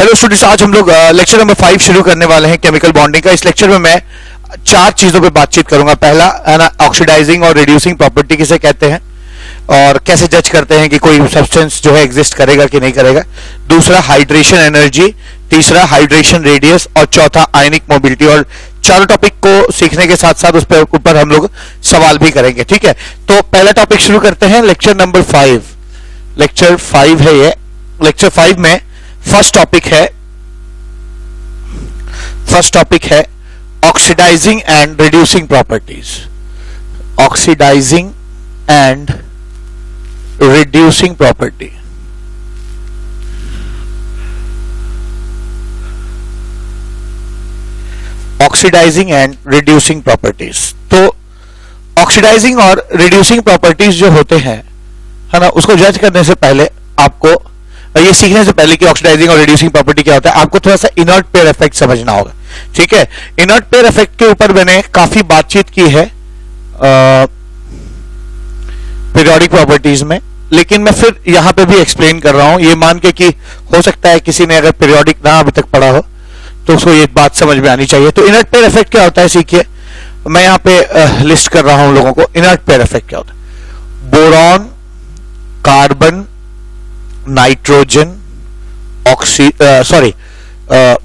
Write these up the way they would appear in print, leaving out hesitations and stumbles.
Hello students, आज हम लोग लेक्चर नंबर 5 शुरू करने वाले हैं केमिकल बॉन्डिंग का। इस लेक्चर में मैं 4 चीजों पे बातचीत करूंगा। पहला है ना, ऑक्सीडाइजिंग और रिड्यूसिंग प्रॉपर्टी किसे कहते हैं और कैसे जज करते हैं कि कोई सब्सटेंस जो है एग्जिस्ट करेगा कि नहीं करेगा। दूसरा, हाइड्रेशन एनर्जी। तीसरा, हाइड्रेशन रेडियस। और चौथा, आयनिक मोबिलिटी। और चारों टॉपिक को सीखने के साथ साथ उस पर ऊपर हम लोग सवाल भी करेंगे। ठीक है, तो पहला टॉपिक शुरू करते हैं, लेक्चर नंबर 5। लेक्चर 5 है ये। लेक्चर 5 में फर्स्ट टॉपिक है oxidising and reducing properties. Oxidising and reducing property. Oxidising and reducing properties. तो ऑक्सीडाइजिंग और रिड्यूसिंग प्रॉपर्टीज जो होते हैं, है ना, उसको जज करने से पहले आपको, ये सीखने से पहले कि ऑक्सीडाइजिंग और रिड्यूसिंग प्रॉपर्टी क्या होता है, आपको थोड़ा सा इनर्ट पेयर इफेक्ट समझना होगा। ठीक है, इनर्ट पेयर इफेक्ट के ऊपर मैंने काफी बातचीत की है पीरियोडिक प्रॉपर्टीज में, लेकिन मैं फिर यहां पे भी एक्सप्लेन कर रहा हूं, ये मान के कि हो सकता है किसी ने अगर पीरियोडिक ना अभी तक पढ़ा हो तो उसको ये बात समझ में आनी चाहिए। तो इनर्ट पेयर इफेक्ट क्या होता है सीखिए। मैं यहां पे लिस्ट कर रहा हूं लोगों को। इनर्ट पेयर इफेक्ट क्या होता है? Boron, carbon, nitrogen,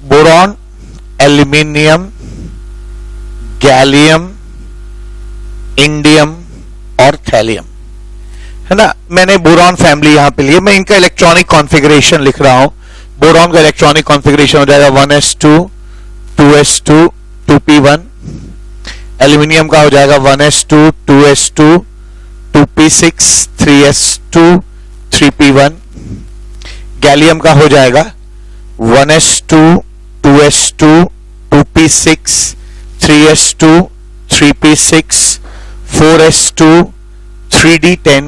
boron, aluminium, gallium, indium और थैलियम, है ना। मैंने बोरॉन फैमिली यहां पे लिए। मैं इनका इलेक्ट्रॉनिक कॉन्फ़िगरेशन लिख रहा हूं। बोरॉन का इलेक्ट्रॉनिक कॉन्फ़िगरेशन हो जाएगा 1s2 2s2 2p1। एल्यूमिनियम का हो जाएगा 1s2 2s2 2p6 3s2 3p1। Gallium का हो जाएगा 1s2 2s2 2p6 3s2 3p6 4s2 3d10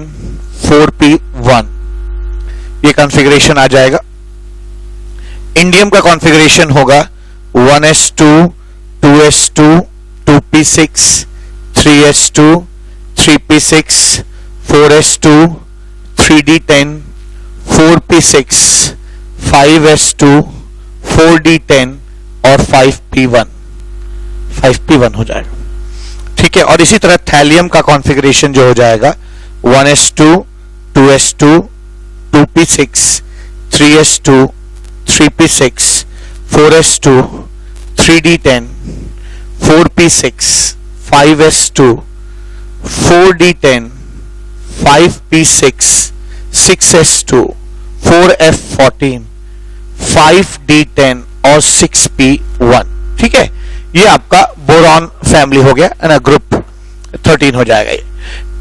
4p1। ये कॉन्फ़िगरेशन आ जाएगा। इंडियम का कॉन्फ़िगरेशन होगा 1s2 2s2 2p6 3s2 3p6 4s2 3d10 4p6 5s2 4d10 और 5p1 हो जाएगा। ठीक है, और इसी तरह थैलियम का कॉन्फ़िगरेशन जो हो जाएगा 1s2 2s2 2p6 3s2 3p6 4s2 3d10 4p6 5s2 4d10 5p6 6s2 4f14 5d10 और 6p1। ठीक है, ये आपका बोरॉन फैमिली हो गया, है ना, ग्रुप 13 हो जाएगा ये।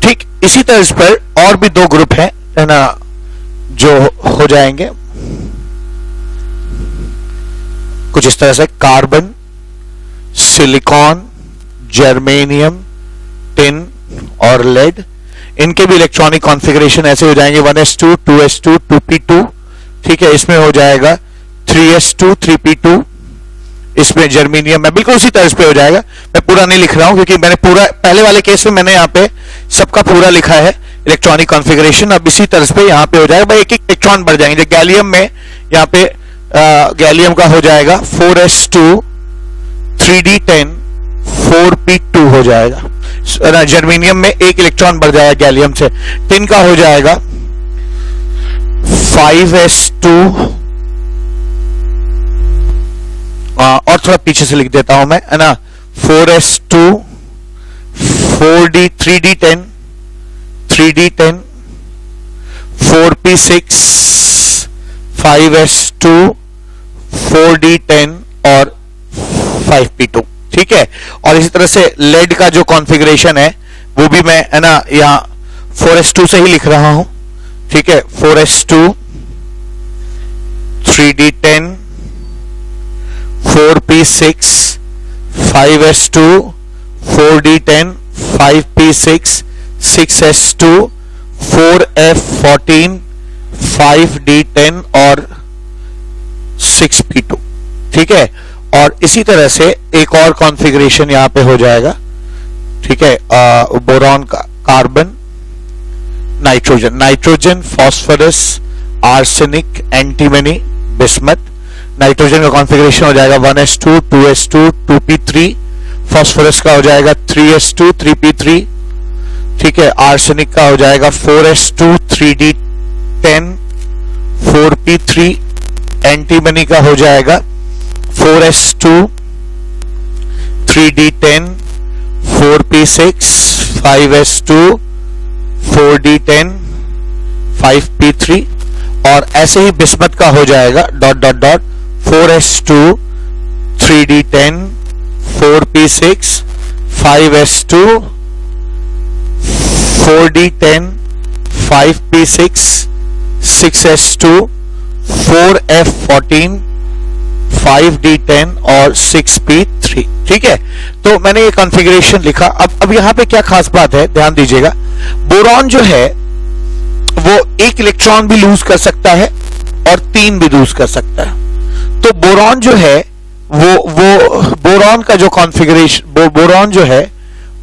ठीक, इसी तरह पर और भी 2 ग्रुप हैं, है ना, जो हो जाएंगे कुछ इस तरह से। कार्बन, सिलिकॉन, जर्मेनियम, टिन और लेड। इनके भी इलेक्ट्रॉनिक कॉन्फ़िगरेशन ऐसे हो जाएंगे 1s2 2s2 2p2। ठीक है, इसमें हो जाएगा 3s2 3p2। इसमें जर्मेनियम में बिल्कुल उसी तरह पे हो जाएगा। मैं पूरा नहीं लिख रहा हूं क्योंकि मैंने पूरा पहले वाले केस में मैंने यहाँ पे सबका पूरा लिखा है इलेक्ट्रॉनिक कॉन्फ़िगरेशन। अब इसी तरह पे यहाँ पे हो जाएगा, भाई एक एक इलेक्ट्रॉन बढ़ जाएंगे। गैलियम में यहाँ पे गैलियम का हो जाएगा 4s2 3d10 4p2 हो जाएगा। जर्मेनियम में एक इलेक्ट्रॉन बढ़ जाएगा गैलियम से। टिन का हो जाएगा 5s2 और थोड़ा पीछे से लिख देता हूं मैं, है ना, 4s2 3d10 4p6 5s2 4d10 और 5p2। ठीक है, और इसी तरह से लेड का जो कॉन्फ़िगरेशन है वो भी मैं, है ना, यहां 4s2 से ही लिख रहा हूं। ठीक है, 4s2 3d10 4p6 5s2 4d10 5p6 6s2 4f14 5d10 और 6p2। ठीक है, और इसी तरह से एक और कॉन्फ़िगरेशन यहां पे हो जाएगा। ठीक है, बोरॉन का, carbon, nitrogen, phosphorus, arsenic, antimony, bismuth, nitrogen का कॉन्फ़िगरेशन हो जाएगा 1s2 2s2 2p3, फास्फोरस का हो जाएगा 3s2 3p3, ठीक है। आर्सेनिक का हो जाएगा 4s2 3d10 4p3, एंटीमनी का हो जाएगा 4s2 3d10 4p6 5s2 4d10 5p3, और ऐसे ही बिस्मथ का हो जाएगा ... 4s2 3d10 4p6 5s2 4d10 5p6 6s2 4f14 5d10 और 6p3, ठीक है। तो मैंने ये कॉन्फ़िगरेशन लिखा। अब यहां पे क्या खास बात है, ध्यान दीजिएगा। बोरॉन जो है वो एक इलेक्ट्रॉन भी लूज कर सकता है और 3 भी लूज कर सकता है। तो बोरॉन जो है वो बोरॉन का जो कॉन्फ़िगरेशन, बोरॉन जो है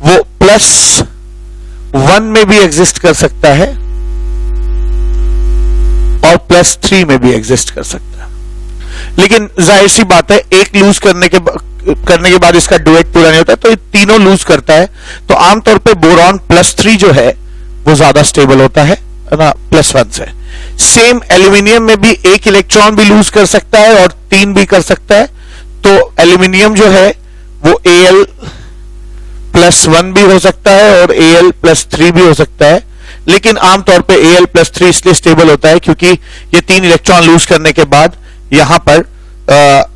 वो +1 में भी एग्जिस्ट कर सकता है और +3 में भी एग्जिस्ट कर सकता है। लेकिन जाहिर सी बात है, एक लूज करने के बाद इसका डुएट पूरा नहीं होता, तो ये तीनों लूज करता है। तो आमतौर पे बोरॉन +3 जो है वो ज्यादा स्टेबल होता है ना +1 से। सेम एल्यूमिनियम में भी एक इलेक्ट्रॉन भी लूज कर सकता है और 3 भी कर सकता है। तो एल्यूमिनियम जो है वो Al+1 भी हो सकता है और Al+3 भी हो सकता है। लेकिन आमतौर पे Al+3 इसलिए स्टेबल होता है क्योंकि ये 3 इलेक्ट्रॉन लूज करने के बाद यहां पर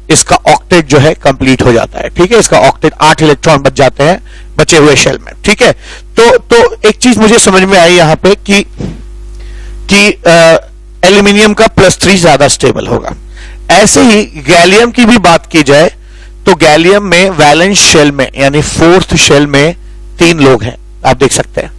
इसका ऑक्टेट जो है कंप्लीट हो जाता है, ठीक है। इसका ऑक्टेट 8 इलेक्ट्रॉन बच जाते हैं बचे हुए शेल में, ठीक है। तो एक चीज मुझे समझ में आई यहां पे कि एल्यूमिनियम का +3 ज्यादा स्टेबल होगा। ऐसे ही गैलियम की भी बात की जाए तो गैलियम में वैलेंस शेल में यानी 4th शेल में 3 लोग हैं, आप देख सकते हैं,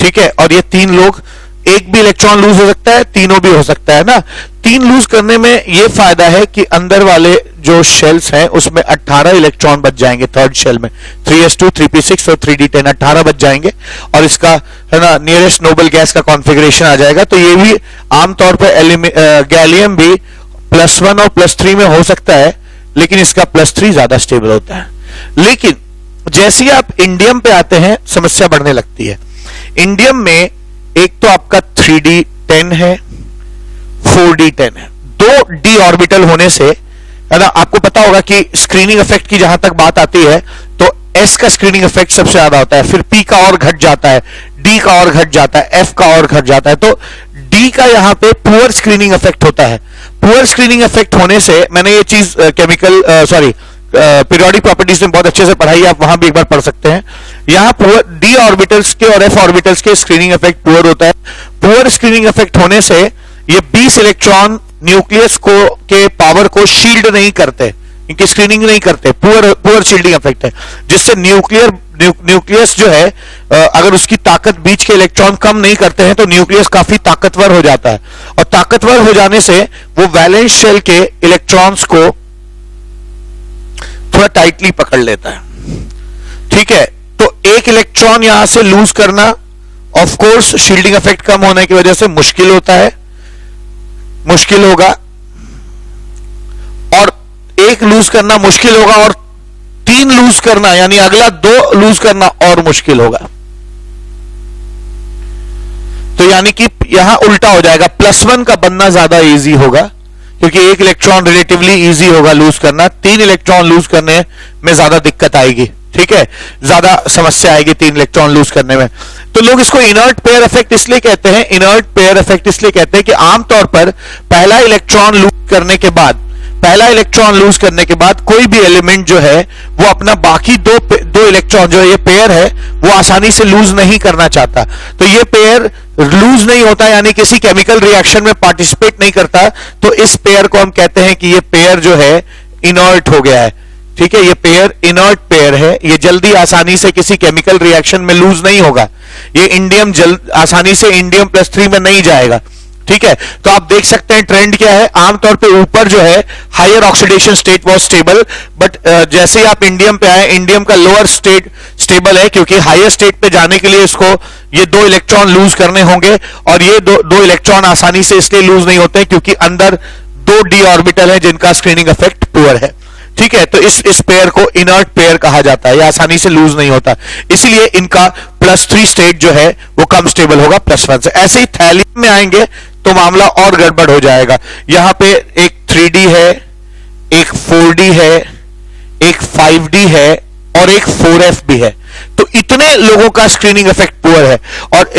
ठीक है। और ये 3 लोग, एक भी इलेक्ट्रॉन लूज हो सकता है, तीनों भी हो सकता है ना। 3 लूज करने में ये फायदा है कि अंदर वाले जो शेल्स हैं उसमें 18 इलेक्ट्रॉन बच जाएंगे। 3rd शेल में 3s2 3p6 और 3d10 18 बच जाएंगे और इसका है ना नियरेस्ट नोबल गैस का कॉन्फ़िगरेशन आ जाएगा। तो ये भी आमतौर पर गैलियम भी +1 और +3 में हो सकता है, लेकिन इसका +3 ज्यादा स्टेबल होता है। लेकिन जैसे ही आप इंडियम पे आते हैं समस्या बढ़ने लगती है। इंडियम में एक तो आपका 3d10 है, 4d10 है। 2 d ऑर्बिटल होने से है ना, आपको पता होगा कि स्क्रीनिंग इफेक्ट की जहां तक बात आती है तो s का स्क्रीनिंग इफेक्ट सबसे ज्यादा होता है, फिर p का और घट जाता है, d का और घट जाता है, f का और घट जाता है। तो d का यहां पे पुअर स्क्रीनिंग इफेक्ट होता है। पुअर स्क्रीनिंग इफेक्ट होने से, मैंने ये चीज पीरियोडिक प्रॉपर्टीज में बहुत अच्छे से पढ़ाई, आप वहां भी एक बार पढ़ सकते हैं। यहां d ऑर्बिटल्स के और f ऑर्बिटल्स के स्क्रीनिंग इफेक्ट पुअर होता है। पुअर स्क्रीनिंग इफेक्ट होने से ये 20 इलेक्ट्रॉन न्यूक्लियस के पावर को शील्ड नहीं करते, इनकी स्क्रीनिंग नहीं करते। पुअर शील्डिंग इफेक्ट है, जिससे न्यूक्लियस जो है अगर उसकी ताकत बीच के इलेक्ट्रॉन कम नहीं करते हैं तो न्यूक्लियस काफी ताकतवर हो जाता है, और ताकतवर हो जाने से वो वैलेंस शेल के इलेक्ट्रॉन्स को थोड़ा टाइटली पकड़ लेता है, ठीक है। तो एक इलेक्ट्रॉन यहां से लूज करना ऑफ कोर्स शील्डिंग इफेक्ट कम होने की वजह से मुश्किल होता है, मुश्किल होगा, और एक लूज करना मुश्किल होगा, और 3 लूज करना यानी अगला 2 लूज करना और मुश्किल होगा। तो यानी कि यहां उल्टा हो जाएगा, +1 का बनना ज्यादा इजी होगा क्योंकि एक इलेक्ट्रॉन रिलेटिवली इजी होगा लूज करना। 3 इलेक्ट्रॉन लूज करने में ज्यादा दिक्कत आएगी, ठीक है, ज्यादा समस्या आएगी 3 इलेक्ट्रॉन लूज करने में। तो लोग इसको इनर्ट पेयर इफेक्ट इसलिए कहते हैं, इनर्ट पेयर इफेक्ट इसलिए कहते हैं कि आमतौर पर पहला इलेक्ट्रॉन लूज करने के बाद कोई भी एलिमेंट जो है वो अपना बाकी दो इलेक्ट्रॉन जो है, ये पेयर है, वो आसानी से लूज नहीं करना चाहता। तो ये पेयर लूज नहीं होता यानी किसी केमिकल रिएक्शन में पार्टिसिपेट नहीं करता, तो इस पेयर को हम कहते हैं कि ये पेयर जो है इनर्ट हो गया है, ठीक है। ये पेयर इनर्ट पेयर है, ये जल्दी आसानी से किसी केमिकल रिएक्शन में लूज नहीं होगा। ये इंडियम आसानी से इंडियम +3 में नहीं जाएगा, ठीक है। तो आप देख सकते हैं ट्रेंड क्या है। आमतौर पे ऊपर जो है higher oxidation state was stable, but जैसे ही आप इंडियम पे आए, इंडियम का लोअर स्टेट स्टेबल है क्योंकि हायर स्टेट पे जाने के लिए इसको ये 2 इलेक्ट्रॉन लूज करने होंगे, और ये दो इलेक्ट्रॉन आसानी से इसलिए लूज नहीं होते क्योंकि अंदर दो डी ऑर्बिटल है जिनका स्क्रीनिंग इफेक्ट पुअर है। ठीक है, तो इस पेयर को इनर्ट पेयर कहा जाता है, ये आसानी से लूज नहीं होता, इसीलिए इनका +3 स्टेट जो है वो कम स्टेबल होगा +1 से। ऐसे ही थैलियम में आएंगे तो मामला और गड़बड़ हो जाएगा। यहां पे एक 3D है, एक 4D है, एक 5D है और एक 4F भी है। तो इतने लोगों का स्क्रीनिंग इफेक्ट पुअर है और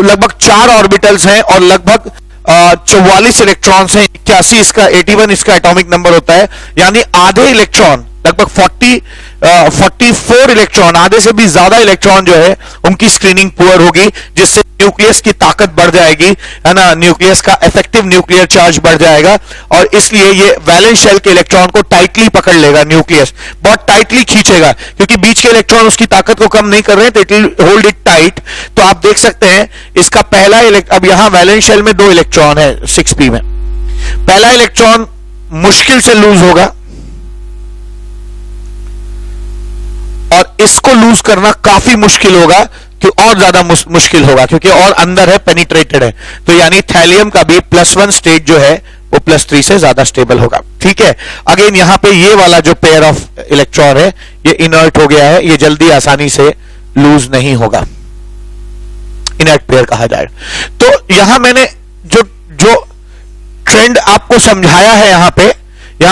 लगभग 4 ऑर्बिटल्स हैं और लगभग 44 इलेक्ट्रॉन्स हैं। 81 इसका 81 इसका एटॉमिक नंबर होता है, यानी आधे इलेक्ट्रॉन लगभग 44 इलेक्ट्रॉन, आधे से भी ज्यादा इलेक्ट्रॉन जो है उनकी स्क्रीनिंग पुअर होगी, जिससे न्यूक्लियस की ताकत बढ़ जाएगी, है ना, न्यूक्लियस का इफेक्टिव न्यूक्लियर चार्ज बढ़ जाएगा और इसलिए ये वैलेंस शेल के इलेक्ट्रॉन को टाइटली पकड़ लेगा, न्यूक्लियस बहुत टाइटली खींचेगा, क्योंकि बीच के इलेक्ट्रॉन उसकी ताकत को कम नहीं कर रहे हैं, तो it will hold it tight. तो आप देख सकते हैं इसका पहला अब यहां वैलेंस शेल में 2 इलेक्ट्रॉन है 6p में, पहला इलेक्ट्रॉन मुश्किल से लूज होगा और इसको लूज करना काफी मुश्किल होगा, कि और ज्यादा मुश्किल होगा क्योंकि और अंदर है, पेनिट्रेटेड है। तो यानी थैलियम का भी +1 स्टेट जो है वो +3 से ज्यादा स्टेबल होगा। ठीक है, अगेन यहां पे ये वाला जो पेयर ऑफ इलेक्ट्रॉन है ये इनर्ट हो गया है, ये जल्दी आसानी से लूज नहीं होगा, इनर्ट पेयर कहा जाएगा। तो यहां मैंने जो ट्रेंड आपको समझाया है, यहां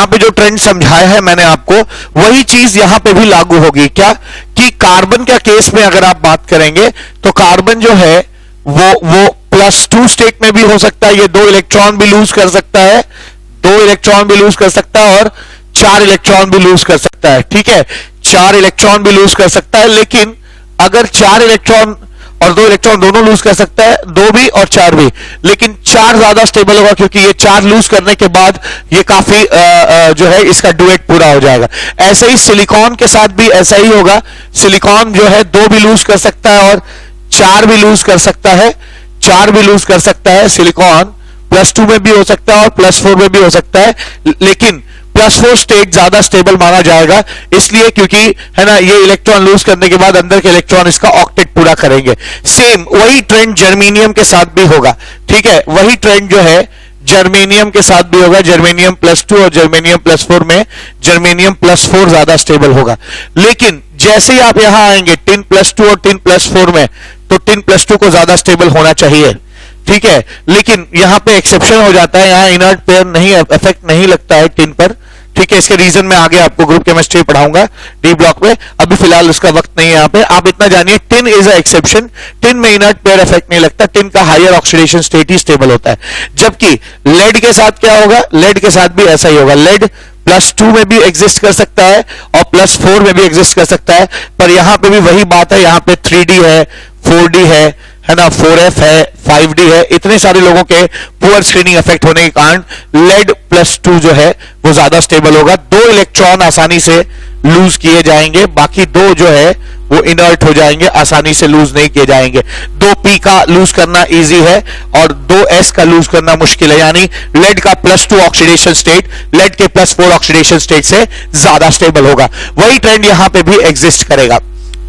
पे जो ट्रेंड समझाया है मैंने आपको, वही चीज यहां पे भी लागू होगी। क्या कि कार्बन के केस में अगर आप बात करेंगे तो कार्बन जो है वो +2 स्टेट में भी हो सकता है, ये 2 इलेक्ट्रॉन भी लूज कर सकता है, 2 इलेक्ट्रॉन भी लूज कर सकता है और 4 इलेक्ट्रॉन भी लूज कर सकता है। ठीक है, 4 इलेक्ट्रॉन भी लूज कर सकता है, लेकिन अगर 4 इलेक्ट्रॉन और 2 इलेक्ट्रॉन दोनों लूज कर सकता है, 2 भी और 4 भी, लेकिन 4 ज्यादा स्टेबल होगा क्योंकि ये 4 लूज करने के बाद ये काफी जो है इसका डुएट पूरा हो जाएगा। ऐसे ही सिलिकॉन के साथ भी ऐसा ही होगा, सिलिकॉन जो है 2 भी लूज कर सकता है और 4 भी लूज कर सकता है, 4 भी लूज कर सकता है, सिलिकॉन +2 में भी हो सकता है और +4 में भी हो सकता है, लेकिन +4 स्टेट ज्यादा स्टेबल माना जाएगा, इसलिए क्योंकि है ना ये इलेक्ट्रॉन लूज करने के बाद अंदर के इलेक्ट्रॉन इसका ऑक्टेट पूरा करेंगे। सेम वही ट्रेंड जर्मेनियम के साथ भी होगा। ठीक है, वही ट्रेंड जो है जर्मेनियम के साथ भी होगा, जर्मेनियम +2 और जर्मेनियम +4 में जर्मेनियम +4 ज्यादा स्टेबल होगा। लेकिन जैसे ही आप यहां आएंगे टिन +2 और टिन +4 में, तो टिन +2 को ज्यादा स्टेबल होना चाहिए। ठीक है, लेकिन यहां पे एक्सेप्शन हो जाता है, यहां इनर्ट पेयर नहीं, इफेक्ट नहीं लगता है टिन पर। ठीक है, इसके रीजन मैं आगे आपको ग्रुप केमिस्ट्री पढ़ाऊंगा डी ब्लॉक में, अभी फिलहाल उसका वक्त नहीं है यहाँ पे। आप इतना जानिए tin is a exception, tin में इनर्ट पेयर इफेक्ट नहीं लगता, टिन का हायर ऑक्सीडेशन स्टेट ही स्टेबल होता है। जबकि लेड के साथ क्या होगा, लेड के साथ भी ऐसा ही होगा, लेड +2 में भी एग्जिस्ट कर सकता है और +4 में भी एग्जिस्ट कर सकता है, पर यहां पे भी वही बात है, यहां पे 3D है, 4D है ना, 4F है, 5D है, इतने सारे लोगों के पुअर स्क्रीनिंग इफेक्ट होने के कारण लेड +2 जो है वो ज्यादा स्टेबल होगा। 2 इलेक्ट्रॉन आसानी से लूज किए जाएंगे, बाकी 2 जो है वो इनर्ट हो जाएंगे, आसानी से लूज नहीं किए जाएंगे। 2p का लूज करना इजी है और 2s का लूज करना मुश्किल है, यानी लेड का +2 ऑक्सीडेशन स्टेट लेड के +4 ऑक्सीडेशन स्टेट से ज्यादा स्टेबल होगा। वही ट्रेंड यहां पे भी एग्जिस्ट करेगा।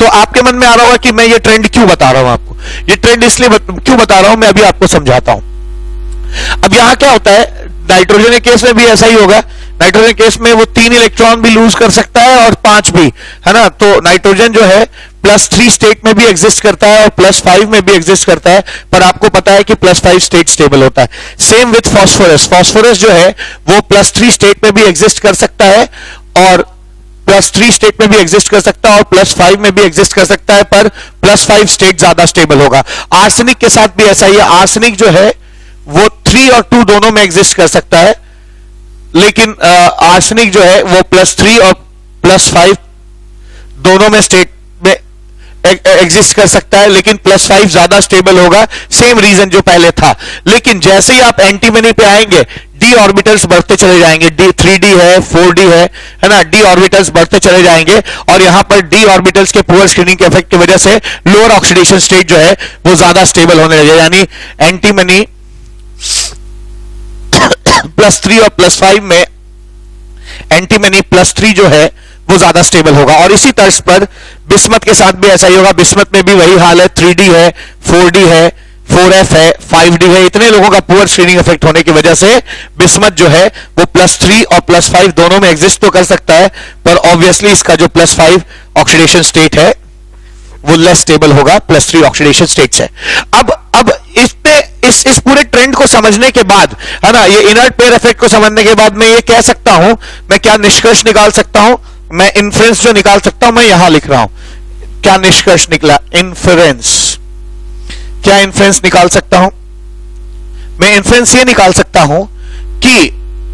तो आपके मन में आ रहा होगा कि मैं ये ट्रेंड क्यों बता रहा हूं आपको, ये ट्रेंड इसलिए क्यों बता रहा हूं, मैं अभी आपको समझाता हूं। अब यहां क्या होता है, नाइट्रोजन के केस में भी ऐसा ही होगा, नाइट्रोजन केस में वो 3 इलेक्ट्रॉन भी लूज कर सकता है और 5 भी, है ना। तो नाइट्रोजन जो है +3 स्टेट में भी एग्जिस्ट करता है और +5 में भी एग्जिस्ट करता है, पर आपको पता है कि +5 स्टेट स्टेबल होता है। सेम विथ फास्फोरस, फास्फोरस जो है वो +3 स्टेट में भी एग्जिस्ट कर सकता है और +3 स्टेट में भी एग्जिस्ट कर सकता है और +5 में भी एग्जिस्ट कर सकता है, पर +5 स्टेट ज्यादा स्टेबल होगा। आर्सेनिक के साथ भी ऐसा ही है, आर्सेनिक जो है वो 3 और 2 दोनों में एग्जिस्ट कर सकता है, लेकिन आर्सेनिक जो है वो +3 और +5 दोनों में स्टेट में एग्जिस्ट कर सकता है, लेकिन +5 ज्यादा स्टेबल होगा, सेम रीजन जो पहले था। लेकिन जैसे ही आप एंटीमनी पे आएंगे डी ऑर्बिटल्स बढ़ते चले जाएंगे, डी 3D है, 4D है ना, डी ऑर्बिटल्स बढ़ते चले जाएंगे और यहां पर डी ऑर्बिटल्स के पुअर स्क्रीनिंग के इफेक्ट की वजह से लोअर ऑक्सीडेशन स्टेट जो है वो ज्यादा स्टेबल होने लगे, यानी एंटीमनी +3 और +5 में एंटीमनी +3 जो है वो ज्यादा स्टेबल होगा। और इसी तर्ज पर बिस्मत के साथ भी ऐसा ही होगा, बिस्मत में भी वही हाल है, 3D है, 4D है 4F है, 5D है, इतने लोगों का पुअर स्क्रीनिंग इफेक्ट होने की वजह से बिस्मथ जो है वो +3 और +5 दोनों में एग्जिस्ट तो कर सकता है, पर ऑब्वियसली इसका जो +5 ऑक्सीडेशन स्टेट है वो लेस स्टेबल होगा, +3 ऑक्सीडेशन स्टेट से। अब इस पूरे ट्रेंड को समझने के बाद, है ना, ये इनर्ट पेयर इफेक्ट को समझने के बाद मैं ये कह सकता हूं, मैं क्या निष्कर्ष निकाल सकता हूं, मैं इन्फ्रेंस जो निकाल सकता हूं मैं यहां लिख रहा हूं। क्या निष्कर्ष निकला? इन्फ्रेंस। क्या इन्फ्रेंस निकाल सकता हूं मैं? इन्फ्रेंस ये निकाल सकता हूं कि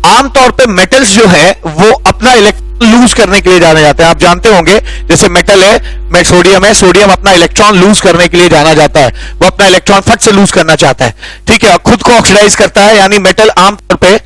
आमतौर पे मेटल्स जो है वो अपना इलेक्ट्रॉन लूज करने के लिए जाने जाते हैं। आप जानते होंगे, जैसे मेटल है, सोडियम है, सोडियम अपना इलेक्ट्रॉन लूज करने के लिए जाना जाता है, वो अपना इलेक्ट्रॉन फट से लूज करना चाहता है, ठीक है, खुद को ऑक्सीडाइज करता है, यानी मेटल आमतौर पे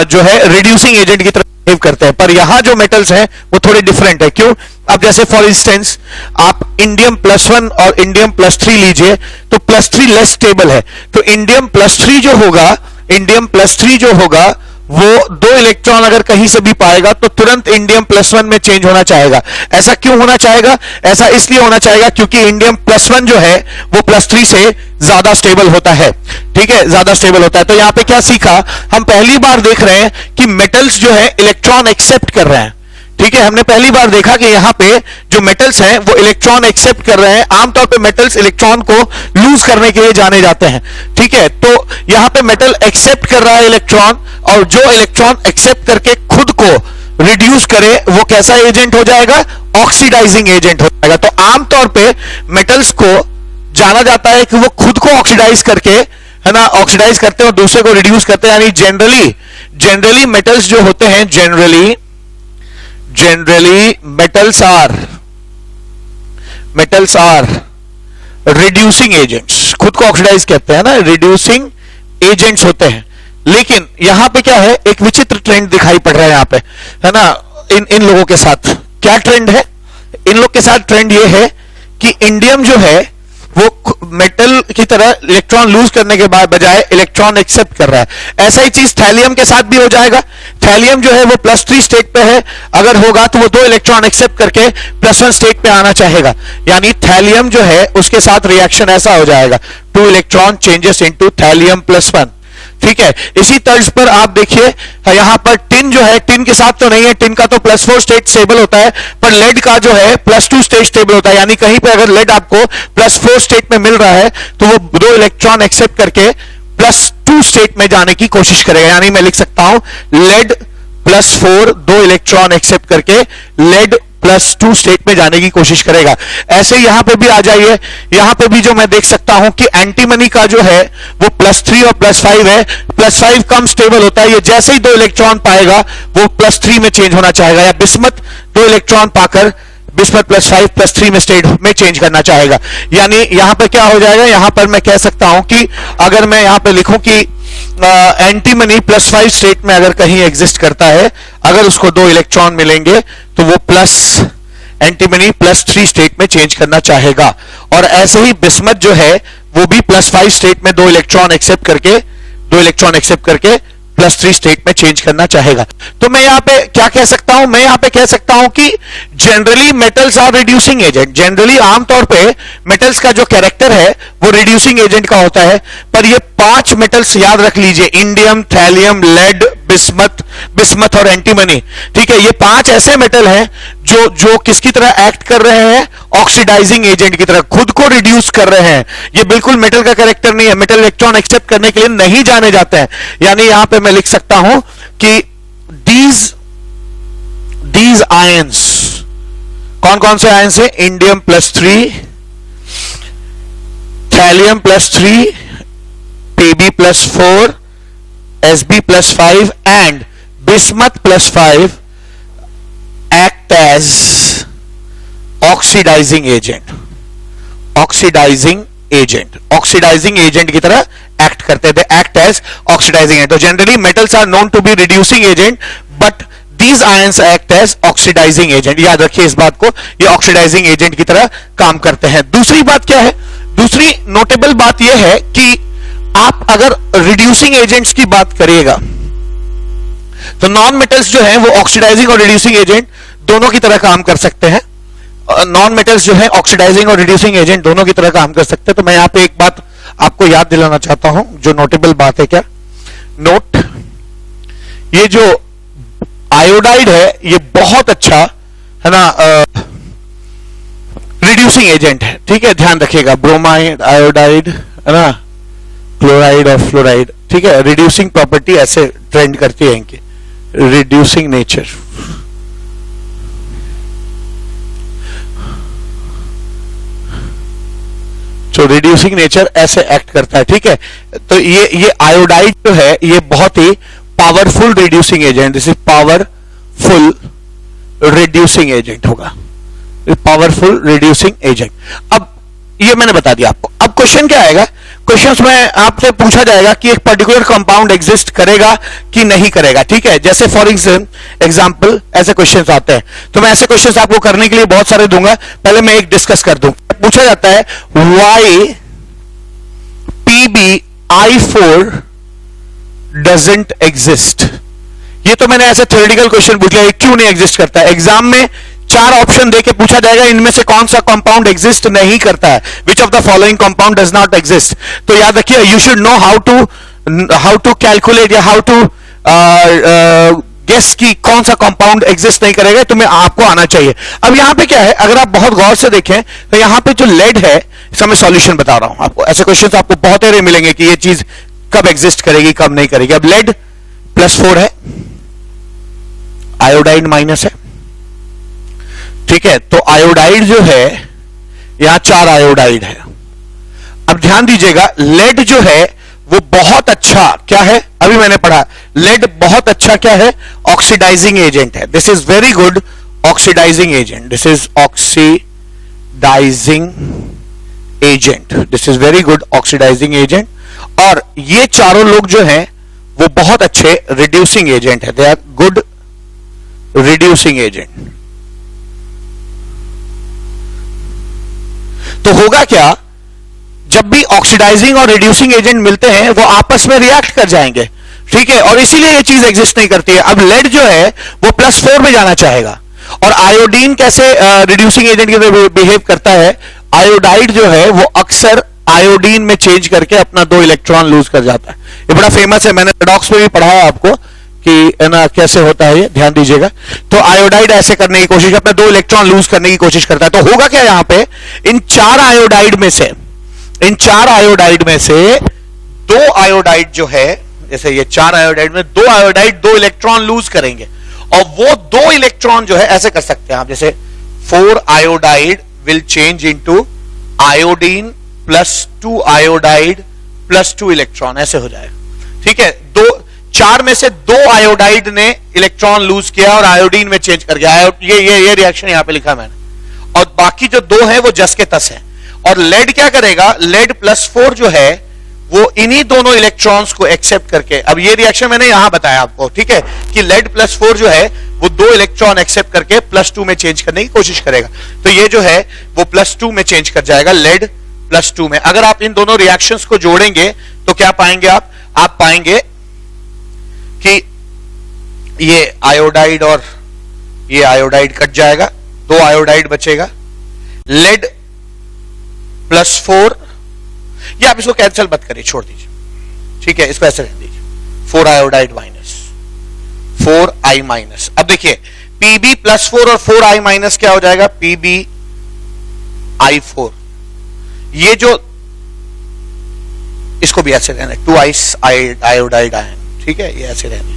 जो है रिड्यूसिंग एजेंट की तरह बिहेव करते हैं। पर यहां जो मेटल्स हैं वो थोड़े डिफरेंट है। क्यों? अब जैसे फॉर इंस्टेंस आप इंडियम +1 और इंडियम +3 लीजिए, तो +3 लेस स्टेबल है, तो इंडियम +3 जो होगा वो 2 इलेक्ट्रॉन अगर कहीं से भी पाएगा तो तुरंत इंडियम +1 में चेंज होना चाहेगा। ऐसा क्यों होना चाहेगा? ऐसा इसलिए होना चाहेगा क्योंकि इंडियम +1 जो है वो +3 से ज्यादा स्टेबल होता है, ठीक है, ज्यादा स्टेबल होता है। तो यहां पे क्या सीखा? हम पहली बार देख रहे हैं कि मेटल्स जो है इलेक्ट्रॉन एक्सेप्ट कर रहे हैं, ठीक है, हमने पहली बार देखा कि यहां पे जो मेटल्स हैं वो इलेक्ट्रॉन एक्सेप्ट कर रहे हैं। आमतौर पे मेटल्स इलेक्ट्रॉन को लूज करने के लिए जाने जाते हैं, ठीक है, तो यहां पे मेटल एक्सेप्ट कर रहा है इलेक्ट्रॉन, और जो इलेक्ट्रॉन एक्सेप्ट करके खुद को रिड्यूस करे वो कैसा एजेंट हो जाएगा? ऑक्सीडाइजिंग एजेंट हो जाएगा। तो आमतौर पे मेटल्स को जाना जाता है कि वो खुद को ऑक्सीडाइज करके, है ना, ऑक्सीडाइज करते हैं और दूसरे को रिड्यूस करते हैं। यानी जनरली मेटल्स जो होते हैं, generally metals are reducing agents, खुद को ऑक्सीडाइज कहते हैं ना, रिड्यूसिंग एजेंट्स होते हैं। लेकिन यहां पे क्या है, एक विचित्र ट्रेंड दिखाई पड़ रहा है यहां पे, है ना, इन लोगों के साथ। क्या ट्रेंड है इन लोग के साथ? ट्रेंड ये है कि इंडियम जो है वो मेटल की तरह इलेक्ट्रॉन लूज करने के बाद बजाय इलेक्ट्रॉन एक्सेप्ट कर रहा है। ऐसा ही चीज थैलियम के साथ भी हो जाएगा। थैलियम जो है वो +3 स्टेट पे है, अगर होगा तो वो 2 इलेक्ट्रॉन एक्सेप्ट करके +1 स्टेट पे आना चाहेगा। यानी थैलियम जो है उसके साथ रिएक्शन ऐसा हो जाएगा, 2 इलेक्ट्रॉन चेंजेस इनटू थैलियम +1, ठीक है। इसी तर्ज पर आप देखिए यहां पर टिन जो है, टिन के साथ तो नहीं है, टिन का तो +4 स्टेट स्टेबल होता है, पर लेड का जो है +2 स्टेट स्टेबल होता है। यानी कहीं पे अगर लेड आपको +4 स्टेट में मिल रहा है तो वो 2 इलेक्ट्रॉन एक्सेप्ट करके +2 स्टेट में जाने की कोशिश करेगा। यानी मैं लिख सकता हूं लेड +4 2 इलेक्ट्रॉन एक्सेप्ट करके लेड +2 स्टेट में जाने की कोशिश करेगा। ऐसे यहां पे भी आ जाइए, यहां पे भी जो मैं देख सकता हूं कि एंटीमनी का जो है वो +3 और +5 है। +5 कम स्टेबल होता है, ये जैसे ही 2 इलेक्ट्रॉन पाएगा वो +3 में चेंज होना चाहेगा, या बिस्मथ 2 इलेक्ट्रॉन पाकर बिस्मथ +5 +3 में स्टेट में चेंज करना चाहेगा। यानी यहां पर क्या हो जाएगा, यहां पर मैं कह सकता हूं कि अगर मैं यहां पर लिखूं कि एंटीमनी +5 स्टेट में अगर कहीं एग्जिस्ट करता है, अगर उसको 2 इलेक्ट्रॉन मिलेंगे तो वो एंटीमनी +3 स्टेट में चेंज करना चाहेगा। और ऐसे ही बिस्मथ जो है वो भी +5 स्टेट में 2 इलेक्ट्रॉन एक्सेप्ट करके +3 स्टेट में चेंज करना चाहेगा। तो मैं यहां पे क्या कह सकता हूं, मैं यहां पे कह सकता हूं कि generally metals are reducing agent. Generally आमतौर पे मेटल्स का जो कैरेक्टर है वो रिड्यूसिंग एजेंट का होता है। पर ये 5 मेटल्स याद रख लीजिए, इंडियम, थैलियम, लेड, बिस्मथ और एंटीमनी, ठीक है, ये 5 ऐसे मेटल हैं जो किसकी तरह एक्ट कर रहे हैं? ऑक्सीडाइजिंग एजेंट की तरह, खुद को रिड्यूस कर रहे हैं। ये बिल्कुल मेटल का कैरेक्टर नहीं है, मेटल इलेक्ट्रॉन एक्सेप्ट करने के लिए नहीं जाने जाते हैं। यानी यहां पे मैं लिख सकता हूं कि these आयंस, कौन कौन से आयंस है? Indium +3, thallium +3, Pb+4, Sb+5 and bismuth +5 act as oxidising agent की तरह एक्ट करते थे, एक्ट एज ऑक्सीडाइजिंग एजेंट। तो generally metals are known to be reducing agent, but these ions act as oxidising agent. याद रखिए इस बात को, ये ऑक्सीडाइजिंग एजेंट की तरह काम करते हैं। दूसरी बात क्या है? दूसरी नोटेबल बात यह है कि आप अगर रिड्यूसिंग एजेंट्स की बात करिएगा तो नॉन मेटल्स जो है वो ऑक्सीडाइजिंग और रिड्यूसिंग एजेंट दोनों की तरह काम कर सकते हैं। नॉन मेटल्स जो है ऑक्सीडाइजिंग और रिड्यूसिंग एजेंट दोनों की तरह काम कर सकते हैं। तो मैं यहां पे एक बात आपको याद दिलाना चाहता हूं, जो नोटेबल बात है क्या, नोट, ये जो आयोडाइड है ये बहुत अच्छा है ना रिड्यूसिंग एजेंट है, ठीक है, ध्यान रखिएगा, ब्रोमाइड, आयोडाइड है ना, क्लोराइड और फ्लोराइड, ठीक है, रिड्यूसिंग प्रॉपर्टी ऐसे ट्रेंड करती है इनकी, रिड्यूसिंग नेचर। तो रिड्यूसिंग नेचर ऐसे एक्ट करता है, ठीक है। तो ये आयोडाइड जो है ये बहुत ही powerful reducing agent, this is powerful reducing agent होगा, पावरफुल रिड्यूसिंग एजेंट। अब ये मैंने बता दिया आपको। अब क्वेश्चन क्या आएगा, क्वेश्चंस में आपसे पूछा जाएगा कि एक पर्टिकुलर कंपाउंड एग्जिस्ट करेगा कि नहीं करेगा, ठीक है। जैसे फॉर एग्जांपल ऐसे क्वेश्चंस आते हैं, तो मैं ऐसे क्वेश्चंस आपको करने के लिए बहुत सारे दूंगा, पहले मैं एक डिस्कस कर दूं। पूछा जाता है व्हाई PbI4 डजंट एग्जिस्ट। ये तो मैंने ऐसे थ्योरेटिकल क्वेश्चन पूछ लिया, ये क्यों नहीं एग्जिस्ट करता है। एग्जाम में 4 ऑप्शन देके पूछा जाएगा, इनमें से कौन सा कंपाउंड एग्जिस्ट नहीं करता है, which of the following compound does not exist. तो याद रखिए, you should know how to calculate या हाउ टू गेस की कौन सा कंपाउंड एग्जिस्ट नहीं करेगा, तुम्हें आपको आना चाहिए। अब यहां पे क्या है, अगर आप बहुत गौर से देखें तो यहां पे जो लेड है, इसका मैं सॉल्यूशन बता रहा हूं आपको। ऐसे क्वेश्चंस आपको बहुत सारे मिलेंगे कि ये चीज कब एग्जिस्ट करेगी कब नहीं करेगी। अब लेड +4 है, आयोडाइड माइनस है, ठीक है। तो आयोडाइड जो है, यहां 4 आयोडाइड है। अब ध्यान दीजिएगा, लेड जो है वो बहुत अच्छा क्या है, अभी मैंने पढ़ा, लेड बहुत अच्छा क्या है, ऑक्सीडाइजिंग एजेंट है। This is very good oxidising agent, this is oxidising agent, this is very good oxidising agent. और ये चारों लोग जो हैं वो बहुत अच्छे रिड्यूसिंग एजेंट है, they are good reducing agent. तो होगा क्या, जब भी ऑक्सीडाइजिंग और रिड्यूसिंग एजेंट मिलते हैं वो आपस में रिएक्ट कर जाएंगे, ठीक है, और इसीलिए ये चीज एग्जिस्ट नहीं करती है। अब लेड जो है वो +4 में जाना चाहेगा। और आयोडीन कैसे रिड्यूसिंग एजेंट की तरह बिहेव करता है, आयोडाइड जो है वो अक्सर आयोडीन में चेंज करके अपना 2 इलेक्ट्रॉन लूज कर जाता है। ये बड़ा फेमस है, मैंने रेडॉक्स में भी पढ़ा है आपको कि ना कैसे होता है ये, ध्यान दीजिएगा। तो आयोडाइड ऐसे करने की कोशिश, अपने 2 इलेक्ट्रॉन लूज करने की कोशिश करता है। तो होगा क्या यहां पे, इन 4 आयोडाइड में से 2 आयोडाइड जो है, जैसे ये 4 आयोडाइड में 2 आयोडाइड 2 इलेक्ट्रॉन लूज करेंगे, और वो 2 इलेक्ट्रॉन जो है ऐसे कर सकते हैं आप, जैसे 4 iodide will change into iodine +2 iodide +2 electron, ऐसे हो जाएगा, ठीक है। 4 में से 2 आयोडाइड ने इलेक्ट्रॉन लूज किया और आयोडीन में चेंज कर गया, ये रिएक्शन यहां पे लिखा मैंने, और बाकी जो 2 है वो जस के तस है। और लेड क्या करेगा, लेड +4 जो है वो इन्हीं दोनों इलेक्ट्रॉन्स को एक्सेप्ट करके, अब ये रिएक्शन मैंने यहां बताया आपको, ठीक है, कि लेड +4 जो है वो 2 इलेक्ट्रॉन एक्सेप्ट करके +2 में चेंज करने की कोशिश करेगा। तो ये जो है वो +2 में चेंज कर जाएगा, लेड +2 में। अगर आप इन दोनों रिएक्शंस को जोड़ेंगे तो क्या पाएंगे आप पाएंगे कि ये आयोडाइड और ये आयोडाइड कट जाएगा, 2 आयोडाइड बचेगा, लेड +4, या आप इसको कैंसिल मत करिए, छोड़ दीजिए, ठीक है, इसको ऐसे रख दीजिए, 4 आयोडाइड माइनस 4I माइनस। अब देखिए Pb +4 और 4I माइनस क्या हो जाएगा, PbI4। ये जो, इसको भी ऐसे रहने, 2 आयोडाइड आयन, ठीक है, ये ऐसे रहने।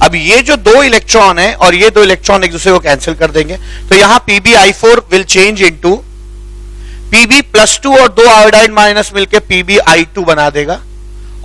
अब ये जो 2 इलेक्ट्रॉन है और ये 2 इलेक्ट्रॉन एक दूसरे को कैंसिल कर देंगे, तो यहां PbI4 will change into Pb +2 और 2 आयोडाइड माइनस मिलकर PbI2 बना देगा,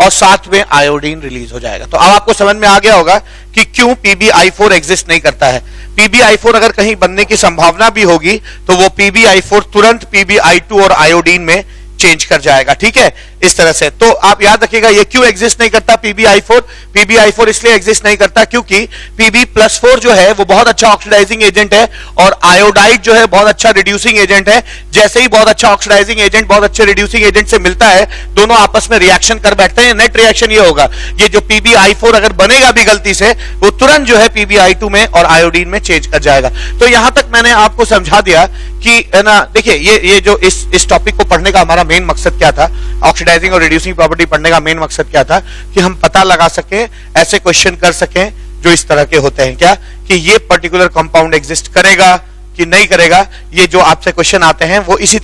और साथ में आयोडीन रिलीज हो जाएगा। तो अब आपको समझ में आ गया होगा कि क्यों PbI4 एग्जिस्ट नहीं करता है। PbI4 अगर कहीं बनने की संभावना भी होगी तो वो PbI4 तुरंत PbI2 और आयोडीन में चेंज कर जाएगा, ठीक है, इस तरह से। तो आप याद रखिएगा ये क्यों एग्जिस्ट नहीं करता PbI4 इसलिए एग्जिस्ट नहीं करता क्योंकि Pb +4 जो है वो बहुत अच्छा ऑक्सीडाइजिंग एजेंट है, और आयोडाइड जो है बहुत अच्छा रिड्यूसिंग एजेंट है। जैसे ही बहुत अच्छा ऑक्सीडाइजिंग एजेंट बहुत अच्छे रिड्यूसिंग एजेंट से मिलता है, दोनों आपस में रिएक्शन कर बैठते हैं। नेट रिएक्शन ये होगा, ये जो PbI4 अगर बनेगा भी गलती से, वो तुरंत जो है PbI2 में और आयोडीन में चेंज कर जाएगा। तो यहां तक मैंने आपको समझा दिया कि ना, देखिए ये जो इस टॉपिक को पढ़ने का हमारा मेन मकसद क्या था, ऑक्सीडाइजिंग ऑक्सीडाइजिंग और रिड्यूसिंग प्रॉपर्टी पढ़ने का मेन मकसद क्या था कि हम पता लगा सकें, ऐसे क्वेश्चन कर सकें जो इस तरह के होते हैं, क्या कि ये पर्टिकुलर कंपाउंड एग्जिस्ट करेगा कि नहीं करेगा। ये जो आपसे क्वेश्चन आते हैं वो इसी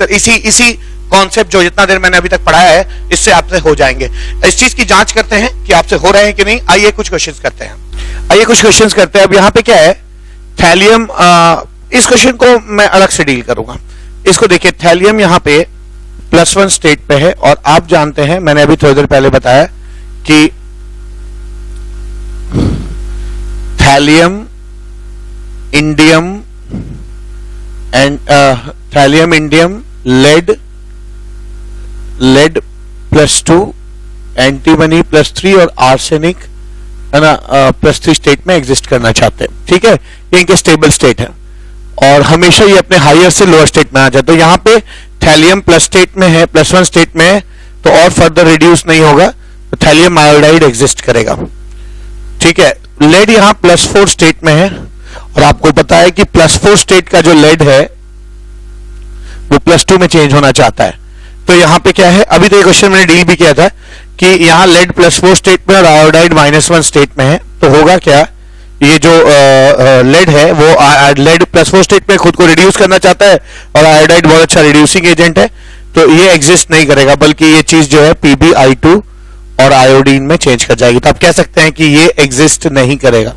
कॉन्सेप्ट जो जितना देर मैंने अभी तक पढ़ाया है इससे आपसे हो जाएंगे। इस चीज की जांच करते हैं कि आपसे हो रहे हैं कि नहीं। आइए कुछ क्वेश्चंस करते हैं। अब यहाँ पे क्या है, थैलियम, इस क्वेश्चन को मैं अलग से डील करूंगा। इसको देखिए, थैलियम यहाँ पे +1 स्टेट पे है और आप जानते हैं, मैंने अभी थोड़ी देर पहले बताया कि thallium, indium and thallium, indium, lead +2, antimony +3 और आर्सेनिक है ना +3 स्टेट में एग्जिस्ट करना चाहते हैं। ठीक है, ये इनके स्टेबल स्टेट है और हमेशा ये अपने हायर से लोअर स्टेट में आ जाए। तो यहाँ पे थैलियम प्लस स्टेट में है, +1 स्टेट में है, तो और फर्दर रिड्यूस नहीं होगा, तो थैलियम आयोडाइड एग्जिस्ट करेगा। ठीक है, लेड यहाँ +4 स्टेट में है और आपको पता है कि +4 स्टेट का जो लेड है वो +2 में चेंज होना चाहता है। तो यहाँ पे क्या है, अभी तो ये क्वेश्चन मैंने डील भी किया था कि यहाँ लेड +4 स्टेट में और आयोडाइड -1 स्टेट में है, तो होगा क्या, ये जो लेड है वो लेड +4 स्टेट में खुद को रिड्यूस करना चाहता है और आयोडाइड बहुत अच्छा रिड्यूसिंग एजेंट है, तो ये एग्जिस्ट नहीं करेगा, बल्कि ये चीज जो है PbI2 और आयोडीन में चेंज कर जाएगी। तो आप कह सकते हैं कि ये एग्जिस्ट नहीं करेगा।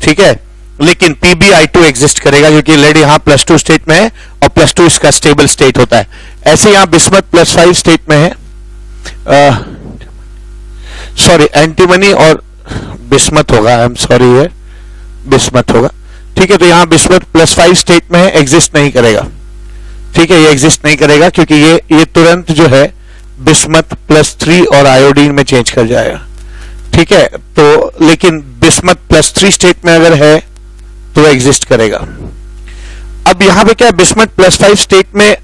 ठीक है, लेकिन PbI2 एग्जिस्ट करेगा क्योंकि लेड यहाँ +2 स्टेट में है और +2 इसका स्टेबल स्टेट होता है। ऐसे यहाँ बिस्मथ +5 स्टेट में है, सॉरी एंटीमनी और बिस्मथ होगा, आई एम सॉरी, ये बिस्मथ होगा। ठीक है, तो यहाँ बिस्मथ +5 स्टेट में है, एग्जिस्ट नहीं करेगा। ठीक है, ये एग्जिस्ट नहीं करेगा क्योंकि ये तुरंत जो है बिस्मथ +3 और आयोडीन में चेंज कर जाएगा। ठीक है, तो लेकिन बिस्मथ +3 स्टेट में अगर है तो एग्जिस्ट करेगा। अब यहां पे क्या है, बिस्मथ +5 स्टेट में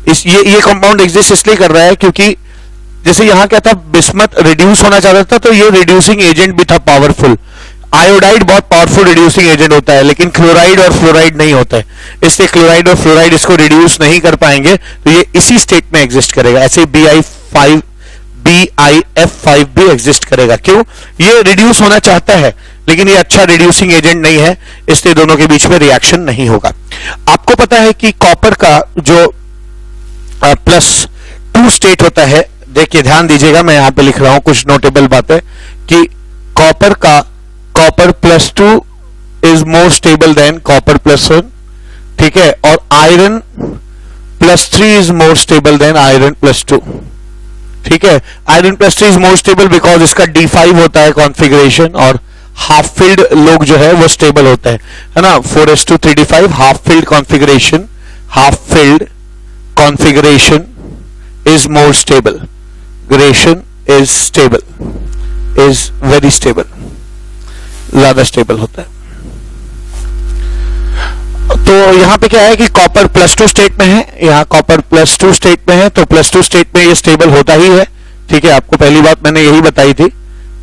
ये कंपाउंड एग्जिस्ट इसलिए कर रहा है क्योंकि जैसे यहां क्या था, बिस्मथ रिड्यूस होना चाहता था तो ये रिड्यूसिंग एजेंट भी था पावरफुल। आयोडाइड बहुत पावरफुल रिड्यूसिंग एजेंट होता है, लेकिन क्लोराइड और फ्लोराइड नहीं होता है, इसलिए क्लोराइड और फ्लोराइड इसको रिड्यूस नहीं कर पाएंगे, तो ये इसी स्टेट में एग्जिस्ट करेगा। ऐसे BIF5 भी एग्जिस्ट करेगा। क्यों, ये रिड्यूस होना चाहता है लेकिन ये अच्छा रिड्यूसिंग एजेंट नहीं है, इसलिए दोनों के बीच में रिएक्शन नहीं होगा। आपको पता है कि कॉपर का जो +2 स्टेट होता है, देखिए ध्यान दीजिएगा, मैं यहां पे लिख रहा हूं कुछ नोटेबल बातें कि copper +2 is more stable than copper +1। ठीक है, और iron +3 is more stable then iron +2। ठीक है, iron +3 is more stable because इसका D5 होता है कॉन्फ़िगरेशन और हाफ फील्ड लोग जो है वो स्टेबल होते हैं, है ना, 4:3D5 half field configuration is more stable, Grecian is stable, is very stable, ज्यादा स्टेबल होता है। तो यहां पे क्या है कि कॉपर +2 स्टेट में है, यहां कॉपर +2 स्टेट में है, तो +2 स्टेट में ये स्टेबल होता ही है। ठीक है, आपको पहली बात मैंने यही बताई थी,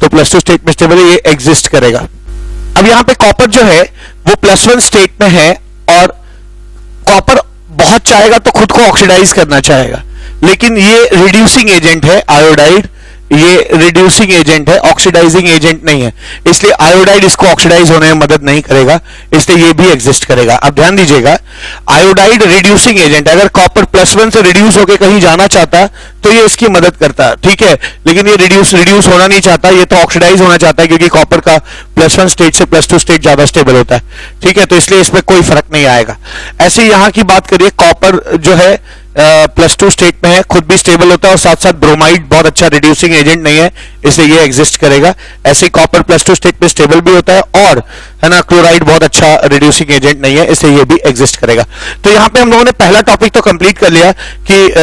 तो +2 स्टेट में स्टेबल है, ये एग्जिस्ट करेगा। अब यहां पे कॉपर जो है वो +1 स्टेट में है और कॉपर बहुत चाहेगा तो खुद को ऑक्सीडाइज करना चाहेगा, लेकिन ये रिड्यूसिंग एजेंट है आयोडाइड, ये रिड्यूसिंग एजेंट है, ऑक्सीडाइजिंग एजेंट नहीं है, इसलिए आयोडाइड इसको ऑक्सीडाइज होने में मदद नहीं करेगा, इसलिए ये भी एग्जिस्ट करेगा। अब ध्यान दीजिएगा, आयोडाइड रिड्यूसिंग एजेंट, अगर कॉपर +1 से रिड्यूस होकर कहीं जाना चाहता तो ये इसकी मदद करता, ठीक है, लेकिन ये रिड्यूस होना नहीं चाहता, ये तो ऑक्सीडाइज होना चाहता है क्योंकि कॉपर का +1 स्टेट से +2 स्टेट ज्यादा स्टेबल होता है। ठीक है, तो इसलिए इसमें कोई फर्क नहीं आएगा। ऐसे यहां की बात करिए, कॉपर जो है +2 स्टेट में है, खुद भी स्टेबल होता है और साथ साथ ब्रोमाइड बहुत अच्छा रिड्यूसिंग एजेंट नहीं है, इसलिए ये एग्जिस्ट करेगा। ऐसे कॉपर +2 स्टेट में स्टेबल भी होता है और है ना, क्लोराइड बहुत अच्छा रिड्यूसिंग एजेंट नहीं है, इसलिए ये भी एग्जिस्ट करेगा। तो यहाँ पे हम लोगों ने पहला टॉपिक तो कंप्लीट कर लिया कि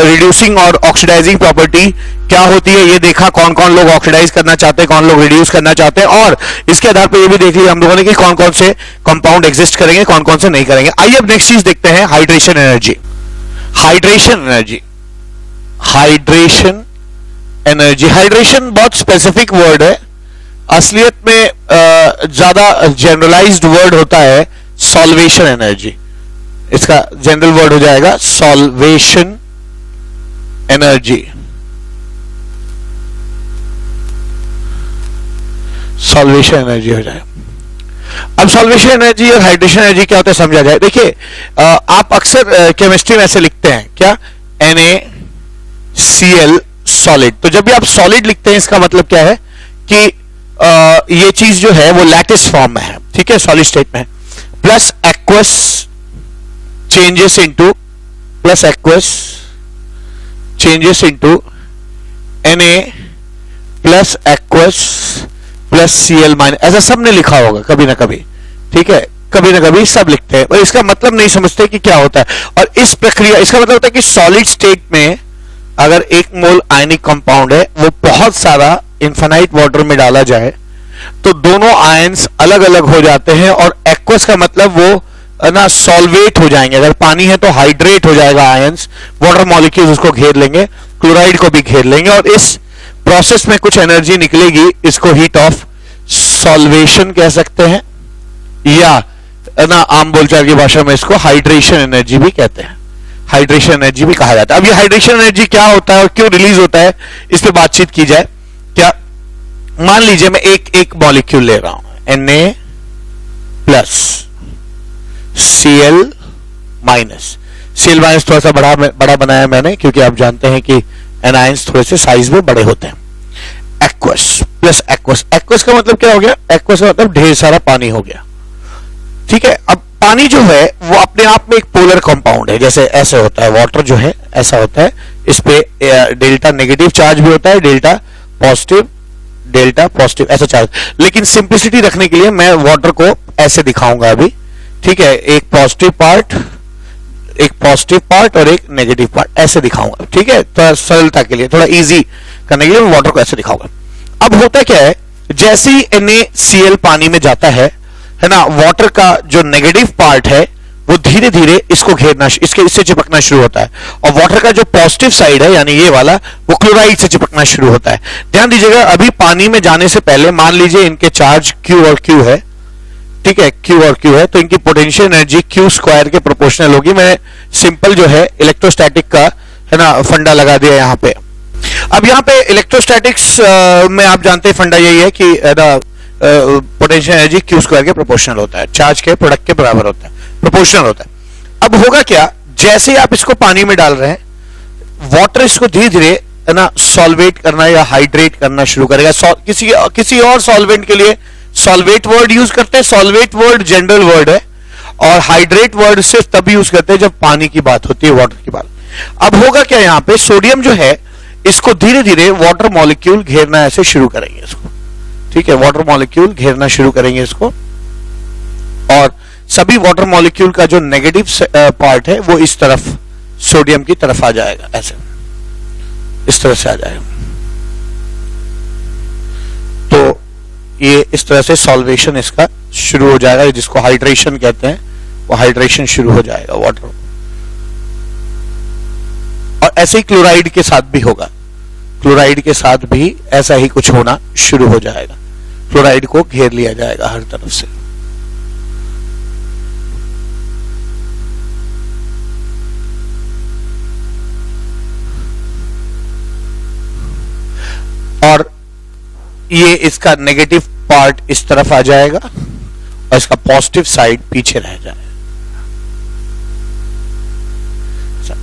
रिड्यूसिंग और ऑक्सीडाइजिंग प्रॉपर्टी क्या होती है, ये देखा कौन कौन लोग ऑक्सीडाइज करना चाहते हैं, कौन लोग रिड्यूस करना चाहते हैं, और इसके आधार पर ये भी देख लिया हम लोगों ने कि कौन कौन से कंपाउंड एग्जिस्ट करेंगे, कौन कौन से नहीं करेंगे। आइए अब नेक्स्ट चीज देखते हैं, हाइड्रेशन एनर्जी। हाइड्रेशन बहुत स्पेसिफिक वर्ड है, असलियत में ज्यादा जनरलाइज्ड वर्ड होता है सॉल्वेशन एनर्जी, इसका जनरल वर्ड हो जाएगा सॉल्वेशन एनर्जी। सॉल्वेशन एनर्जी हो जाए। अब सॉल्वेशन एनर्जी और हाइड्रेशन एनर्जी क्या होता है समझा जाए। देखिए आप अक्सर केमिस्ट्री में ऐसे लिखते हैं क्या, NaCl सॉलिड। तो जब भी आप सॉलिड लिखते हैं इसका मतलब क्या है कि ये चीज जो है वो लैटिस फॉर्म में है, ठीक है, सॉलिड स्टेट में है। Plus aqueous changes into Na plus aqueous plus Cl minus, ऐसा सबने लिखा होगा कभी ना कभी, ठीक है, कभी ना कभी सब लिखते हैं, पर इसका मतलब नहीं समझते कि क्या होता है। और इस प्रक्रिया, इसका मतलब होता है कि सॉलिड स्टेट में अगर 1 मोल आयनिक कंपाउंड है वो बहुत सारा इनफाइनाइट वाटर में डाला जाए तो दोनों आयंस अलग अलग हो जाते हैं, और एक्वस का मतलब वो ना सॉल्वेट हो जाएंगे। अगर पानी है तो हाइड्रेट हो जाएगा आयंस, वाटर मॉलिक्यूल्स उसको घेर लेंगे, क्लोराइड को भी घेर लेंगे, और इस प्रोसेस में कुछ एनर्जी निकलेगी, इसको हीट ऑफ सॉल्वेशन कह सकते हैं, या ना आम बोलचाल की भाषा में इसको हाइड्रेशन एनर्जी भी कहते हैं, हाइड्रेशन एनर्जी भी कहा जाता है। अब ये हाइड्रेशन एनर्जी क्या होता है और क्यों रिलीज होता है, इस पे बातचीत की जाए। क्या, मान लीजिए मैं एक मॉलिक्यूल ले रहा हूं, Na plus Cl minus. Cl minus थोड़ा सा बड़ा बनाया मैंने क्योंकि आप जानते हैं कि एनायंस थोड़े से साइज में बड़े होते हैं। एक्वस प्लस एक्वस, एक्वस का मतलब क्या हो गया, एक्वस का मतलब ढेर सारा पानी हो गया, ठीक है। अब पानी जो है वो अपने आप में एक पोलर कंपाउंड है, जैसे ऐसे होता है वाटर जो है ऐसा होता है, इस पे डेल्टा नेगेटिव चार्ज भी होता है, डेल्टा पॉजिटिव ऐसा चार्ज। लेकिन सिंप्लिसिटी रखने के लिए मैं वाटर को ऐसे दिखाऊंगा अभी, ठीक है, एक पॉजिटिव पार्ट और एक नेगेटिव पार्ट ऐसे दिखाऊंगा, ठीक है, थोड़ा सरलता के लिए, थोड़ा इजी करने के लिए मैं वाटर को ऐसे दिखाऊंगा। अब होता क्या है, जैसे ही NaCl पानी में जाता है ना, वाटर का जो नेगेटिव पार्ट है वो धीरे धीरे इसको घेरना, इससे चिपकना शुरू होता है, और वाटर का जो पॉजिटिव साइड है यानी ये वाला, वो क्लोराइड से चिपकना शुरू होता है। ध्यान दीजिएगा, अभी पानी में जाने से पहले मान लीजिए इनके चार्ज Q और Q है, ठीक है, Q और Q है, तो इनकी पोटेंशियल एनर्जी Q स्क्वायर के प्रोपोर्शनल होगी। मैं सिंपल जो है इलेक्ट्रोस्टैटिक का है ना फंडा लगा दिया यहाँ पे। अब यहाँ पे इलेक्ट्रोस्टैटिक्स में आप जानते हैं फंडा यही है कि पोटेंशियल एनर्जी Q स्क्वायर के प्रोपोर्शनल होता है, चार्ज के प्रोडक्ट के बराबर होता है, प्रोपोर्शनल होता है। अब होगा क्या, जैसे ही आप इसको पानी में डाल रहे हैं, वाटर इसको धीरे धीरे है ना सॉल्वेट करना या हाइड्रेट करना शुरू करेगा। किसी और सॉल्वेंट के लिए सॉल्वेट वर्ड यूज करते हैं, सॉल्वेट वर्ड जनरल वर्ड है, और हाइड्रेट वर्ड सिर्फ तभी यूज करते हैं जब पानी की बात होती है, वाटर की बात। अब होगा क्या, यहाँ पे सोडियम जो है इसको धीरे धीरे वाटर मॉलिक्यूल घेरना ऐसे शुरू करेंगे इसको, ठीक है, वाटर मॉलिक्यूल घेरना शुरू करेंगे इसको, और सभी वाटर मॉलिक्यूल का जो नेगेटिव पार्ट है वो इस तरफ सोडियम की तरफ आ जाएगा, ऐसे इस तरह से आ जाएगा। तो ये इस तरह से सॉल्वेशन इसका शुरू हो जाएगा, जिसको हाइड्रेशन कहते हैं, वो हाइड्रेशन शुरू हो जाएगा वाटर। और ऐसे ही क्लोराइड के साथ भी होगा, क्लोराइड के साथ भी ऐसा ही कुछ होना शुरू हो जाएगा, क्लोराइड को घेर लिया जाएगा हर तरफ से। और ये इसका नेगेटिव पार्ट इस तरफ आ जाएगा और इसका पॉजिटिव साइड पीछे रह जाएगा।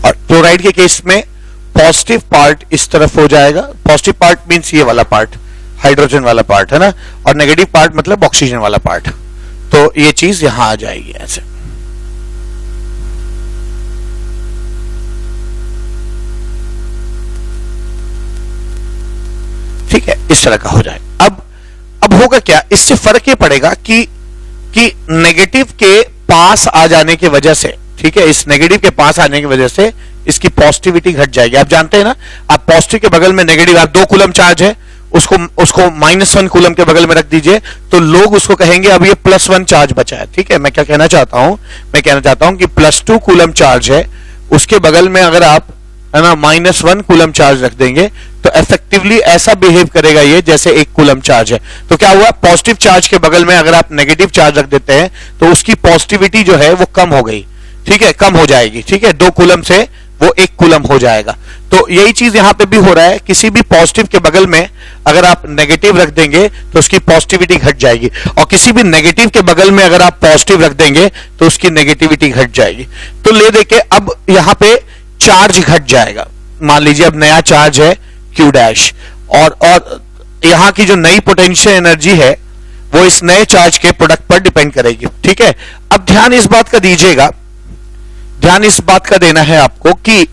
और क्लोराइड के केस में पॉजिटिव पार्ट इस तरफ हो जाएगा, पॉजिटिव पार्ट मींस ये वाला पार्ट, हाइड्रोजन वाला पार्ट है ना, और नेगेटिव पार्ट मतलब ऑक्सीजन वाला पार्ट। तो ये चीज यहां आ जाएगी ऐसे। ठीक है, इस तरह का हो जाए। अब होगा क्या, इससे फर्क ये पड़ेगा कि नेगेटिव के पास आ जाने की वजह से, ठीक है, इस नेगेटिव के पास आने की वजह से इसकी पॉजिटिविटी घट जाएगी। आप जानते हैं ना, आप पॉजिटिव के बगल में नेगेटिव, आप 2 कूलम चार्ज है, उसको -1 कूलम के बगल में रख दीजिए, तो लोग उसको कहेंगे अब ये +1 चार्ज बचा है। ठीक है, मैं क्या कहना चाहता हूं, मैं कहना चाहता हूं कि +2 कूलम चार्ज है, उसके बगल में अगर आप है ना -1 कूलम चार्ज रख देंगे तो इफेक्टिवली ऐसा बिहेव करेगा ये जैसे 1 कूलम चार्ज है। तो क्या हुआ, पॉजिटिव चार्ज के बगल में अगर आप नेगेटिव चार्ज रख देते हैं तो उसकी पॉजिटिविटी जो है वो कम हो गई, ठीक है, कम हो जाएगी। ठीक है, 2 कूलम से वो 1 कूलम हो जाएगा। तो यही चीज यहां पे भी हो रहा है, किसी भी पॉजिटिव के बगल में अगर आप नेगेटिव रख देंगे तो उसकी पॉजिटिविटी घट जाएगी, और किसी भी नेगेटिव के बगल में अगर आप पॉजिटिव रख देंगे तो उसकी नेगेटिविटी घट जाएगी। तो ले देके अब यहां पे चार्ज घट जाएगा। मान लीजिए अब नया चार्ज है Q डैश, और यहां की जो नई पोटेंशियल एनर्जी है वो इस नए चार्ज के प्रोडक्ट पर डिपेंड करेगी। ठीक है, अब ध्यान इस बात का दीजिएगा, ध्यान इस बात का देना है आपको कि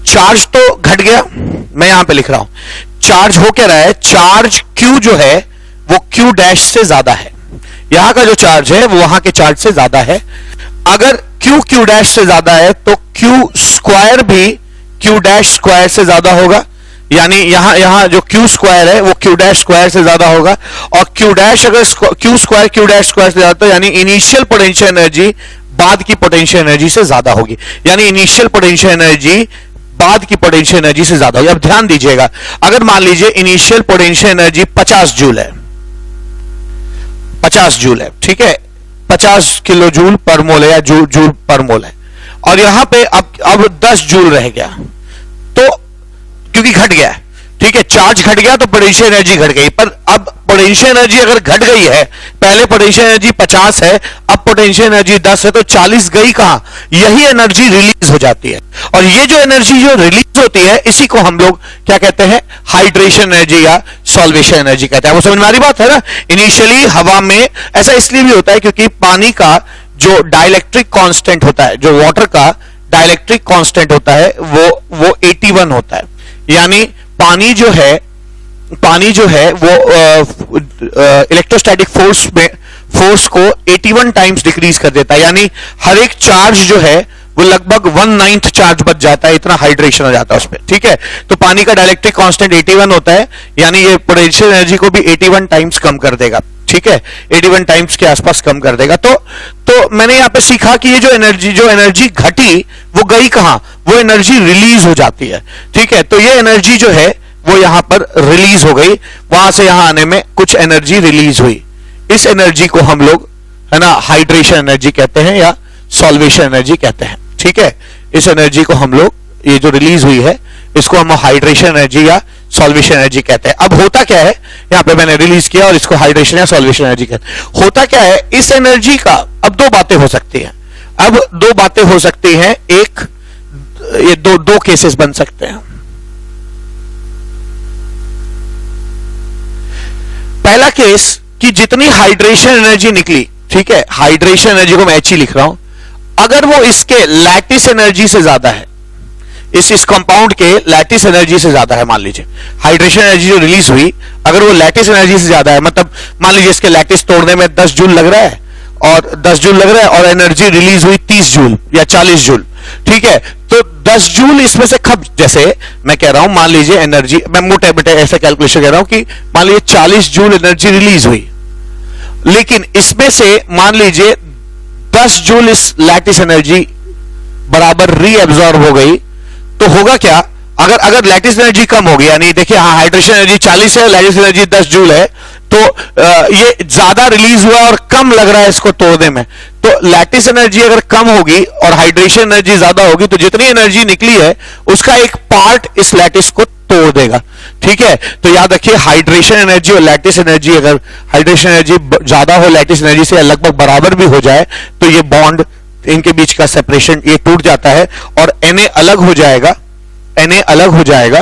चार्ज तो घट गया, मैं यहां पे लिख रहा हूं चार्ज हो क्या रहा है, चार्ज Q जो है वो Q डैश से ज्यादा है, यहां का जो चार्ज है वो वहां के चार्ज से ज्यादा है। अगर Q डैश से ज्यादा है तो Q स्क्वायर भी Q डैश स्क्वायर से ज्यादा होगा, यानी यहां जो Q स्क्वायर है वो Q डैश स्क्वायर से ज्यादा होगा, और Q डैश अगर Q square Q dash square से ज्यादा, तो यानी इनिशियल पोटेंशियल एनर्जी बाद की पोटेंशियल एनर्जी से ज्यादा होगी, यानी इनिशियल पोटेंशियल एनर्जी बाद की पोटेंशियल एनर्जी से ज्यादा होगी। अब ध्यान दीजिएगा, अगर मान लीजिए इनिशियल पोटेंशियल एनर्जी 50 जूल है, 50 जूल है, ठीक है, 50 किलो जूल पर मोल है या जूल पर मोल है, और यहां पे अब 10 जूल रह गया, तो क्योंकि घट गया है, ठीक है, चार्ज घट गया तो पोटेंशियल एनर्जी घट गई, पर अब पोटेंशियल एनर्जी अगर घट गई है, पहले पोटेंशियल एनर्जी 50 है, अब पोटेंशियल एनर्जी 10 है, तो 40 गई कहां, यही एनर्जी रिलीज हो जाती है, और ये जो एनर्जी जो रिलीज होती है इसी को हम लोग क्या कहते हैं, हाइड्रेशन एनर्जी या सॉल्वेशन एनर्जी कहते हैं। वो समझ में आ रही बात है ना। इनिशियली हवा में ऐसा इसलिए भी होता है क्योंकि पानी का जो डाइलेक्ट्रिक कांस्टेंट होता है, जो वाटर का डाइलेक्ट्रिक कांस्टेंट होता है वो 81 होता है, यानी पानी जो है वो इलेक्ट्रोस्टैटिक फोर्स को 81 टाइम्स डिक्रीज कर देता है, यानी हर एक चार्ज जो है वो लगभग 1/9 चार्ज बच जाता है, इतना हाइड्रेशन हो जाता है उसमें। ठीक है, तो पानी का डाइलेक्ट्रिक कांस्टेंट 81 होता है, यानी ये पोटेंशियल एनर्जी को भी 81 टाइम्स कम कर देगा। ठीक है, 81 टाइम्स के आसपास कम कर देगा। तो मैंने यहां पे सीखा कि ये जो एनर्जी घटी वो गई कहां, वो एनर्जी रिलीज हो जाती है। ठीक है, तो ये एनर्जी जो है वो यहां पर रिलीज हो गई, वहां से यहां आने में कुछ एनर्जी रिलीज हुई, इस एनर्जी को हम लोग है ना हाइड्रेशन एनर्जी कहते हैं या सॉल्वेशन एनर्जी कहते हैं। ठीक है, इस एनर्जी को हम लोग, ये जो रिलीज हुई है इसको हम हाइड्रेशन एनर्जी या सॉल्वेशन एनर्जी कहते हैं। अब होता क्या है, यहां पे मैंने रिलीज किया और इसको हाइड्रेशन या सॉल्वेशन एनर्जी कहते हैं। होता क्या है, इस एनर्जी का अब दो बातें हो सकती हैं, अब दो बातें हो सकती हैं, एक ये दो केसेस बन सकते हैं। पहला केस कि जितनी हाइड्रेशन एनर्जी निकली, ठीक है, हाइड्रेशन एनर्जी को मैं H लिख रहा हूं, अगर वो इसके लैटिस एनर्जी से ज्यादा है, इस कंपाउंड के लैटिस एनर्जी से ज्यादा है, मान लीजिए हाइड्रेशन एनर्जी जो रिलीज हुई अगर वो लैटिस एनर्जी से ज्यादा है, मतलब मान लीजिए इसके लैटिस तोड़ने में 10 जूल लग रहा है और 10 जूल लग रहा है और एनर्जी रिलीज हुई 30 जूल या 40 जूल। ठीक है, तो 10 जूल इसमें से जैसे मैं कह रहा हूं, मान लीजिए एनर्जी, मैं मोटे मोटे ऐसा कैलकुलेशन कह रहा हूं कि मान लीजिए 40 जूल एनर्जी रिलीज हुई, लेकिन इसमें से मान लीजिए 10 जूल इस लैटिस एनर्जी बराबर रीअब्सॉर्ब हो गई, तो होगा क्या, अगर लैटिस एनर्जी कम होगी, यानी देखिए हाँ हाइड्रेशन एनर्जी 40 है, लैटिस एनर्जी 10 जूल है, तो ये ज्यादा रिलीज हुआ और कम लग रहा है इसको तोड़ने में, तो लैटिस एनर्जी अगर कम होगी और हाइड्रेशन एनर्जी ज्यादा होगी तो जितनी एनर्जी निकली है उसका एक पार्ट इस लैटिस को तोड़ देगा। ठीक है, तो याद रखिए हाइड्रेशन एनर्जी और लैटिस एनर्जी, अगर हाइड्रेशन एनर्जी ज्यादा हो लैटिस एनर्जी से, लगभग बराबर भी हो जाए, तो ये बॉन्ड, इनके बीच का सेपरेशन ये टूट जाता है और Na अलग हो जाएगा, Na अलग हो जाएगा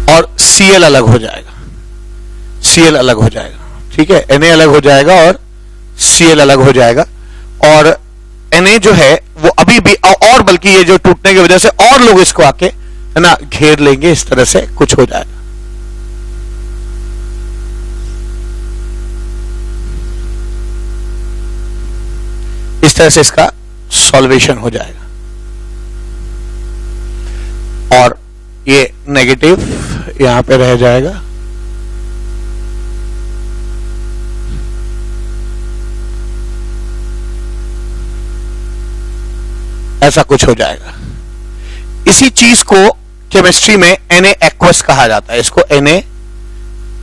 और Cl अलग हो जाएगा, Cl अलग हो जाएगा। ठीक है, Na अलग हो जाएगा और Cl अलग हो जाएगा, और Na जो है वो अभी भी, और बल्कि ये जो टूटने की वजह से और लोग इसको आके है ना घेर लेंगे, इस तरह से कुछ हो जाएगा। इस तरह से इसका सॉल्वेशन हो जाएगा, और ये नेगेटिव यहां पे रह जाएगा, ऐसा कुछ हो जाएगा। इसी चीज को केमिस्ट्री में Na एक्वस कहा जाता है, इसको Na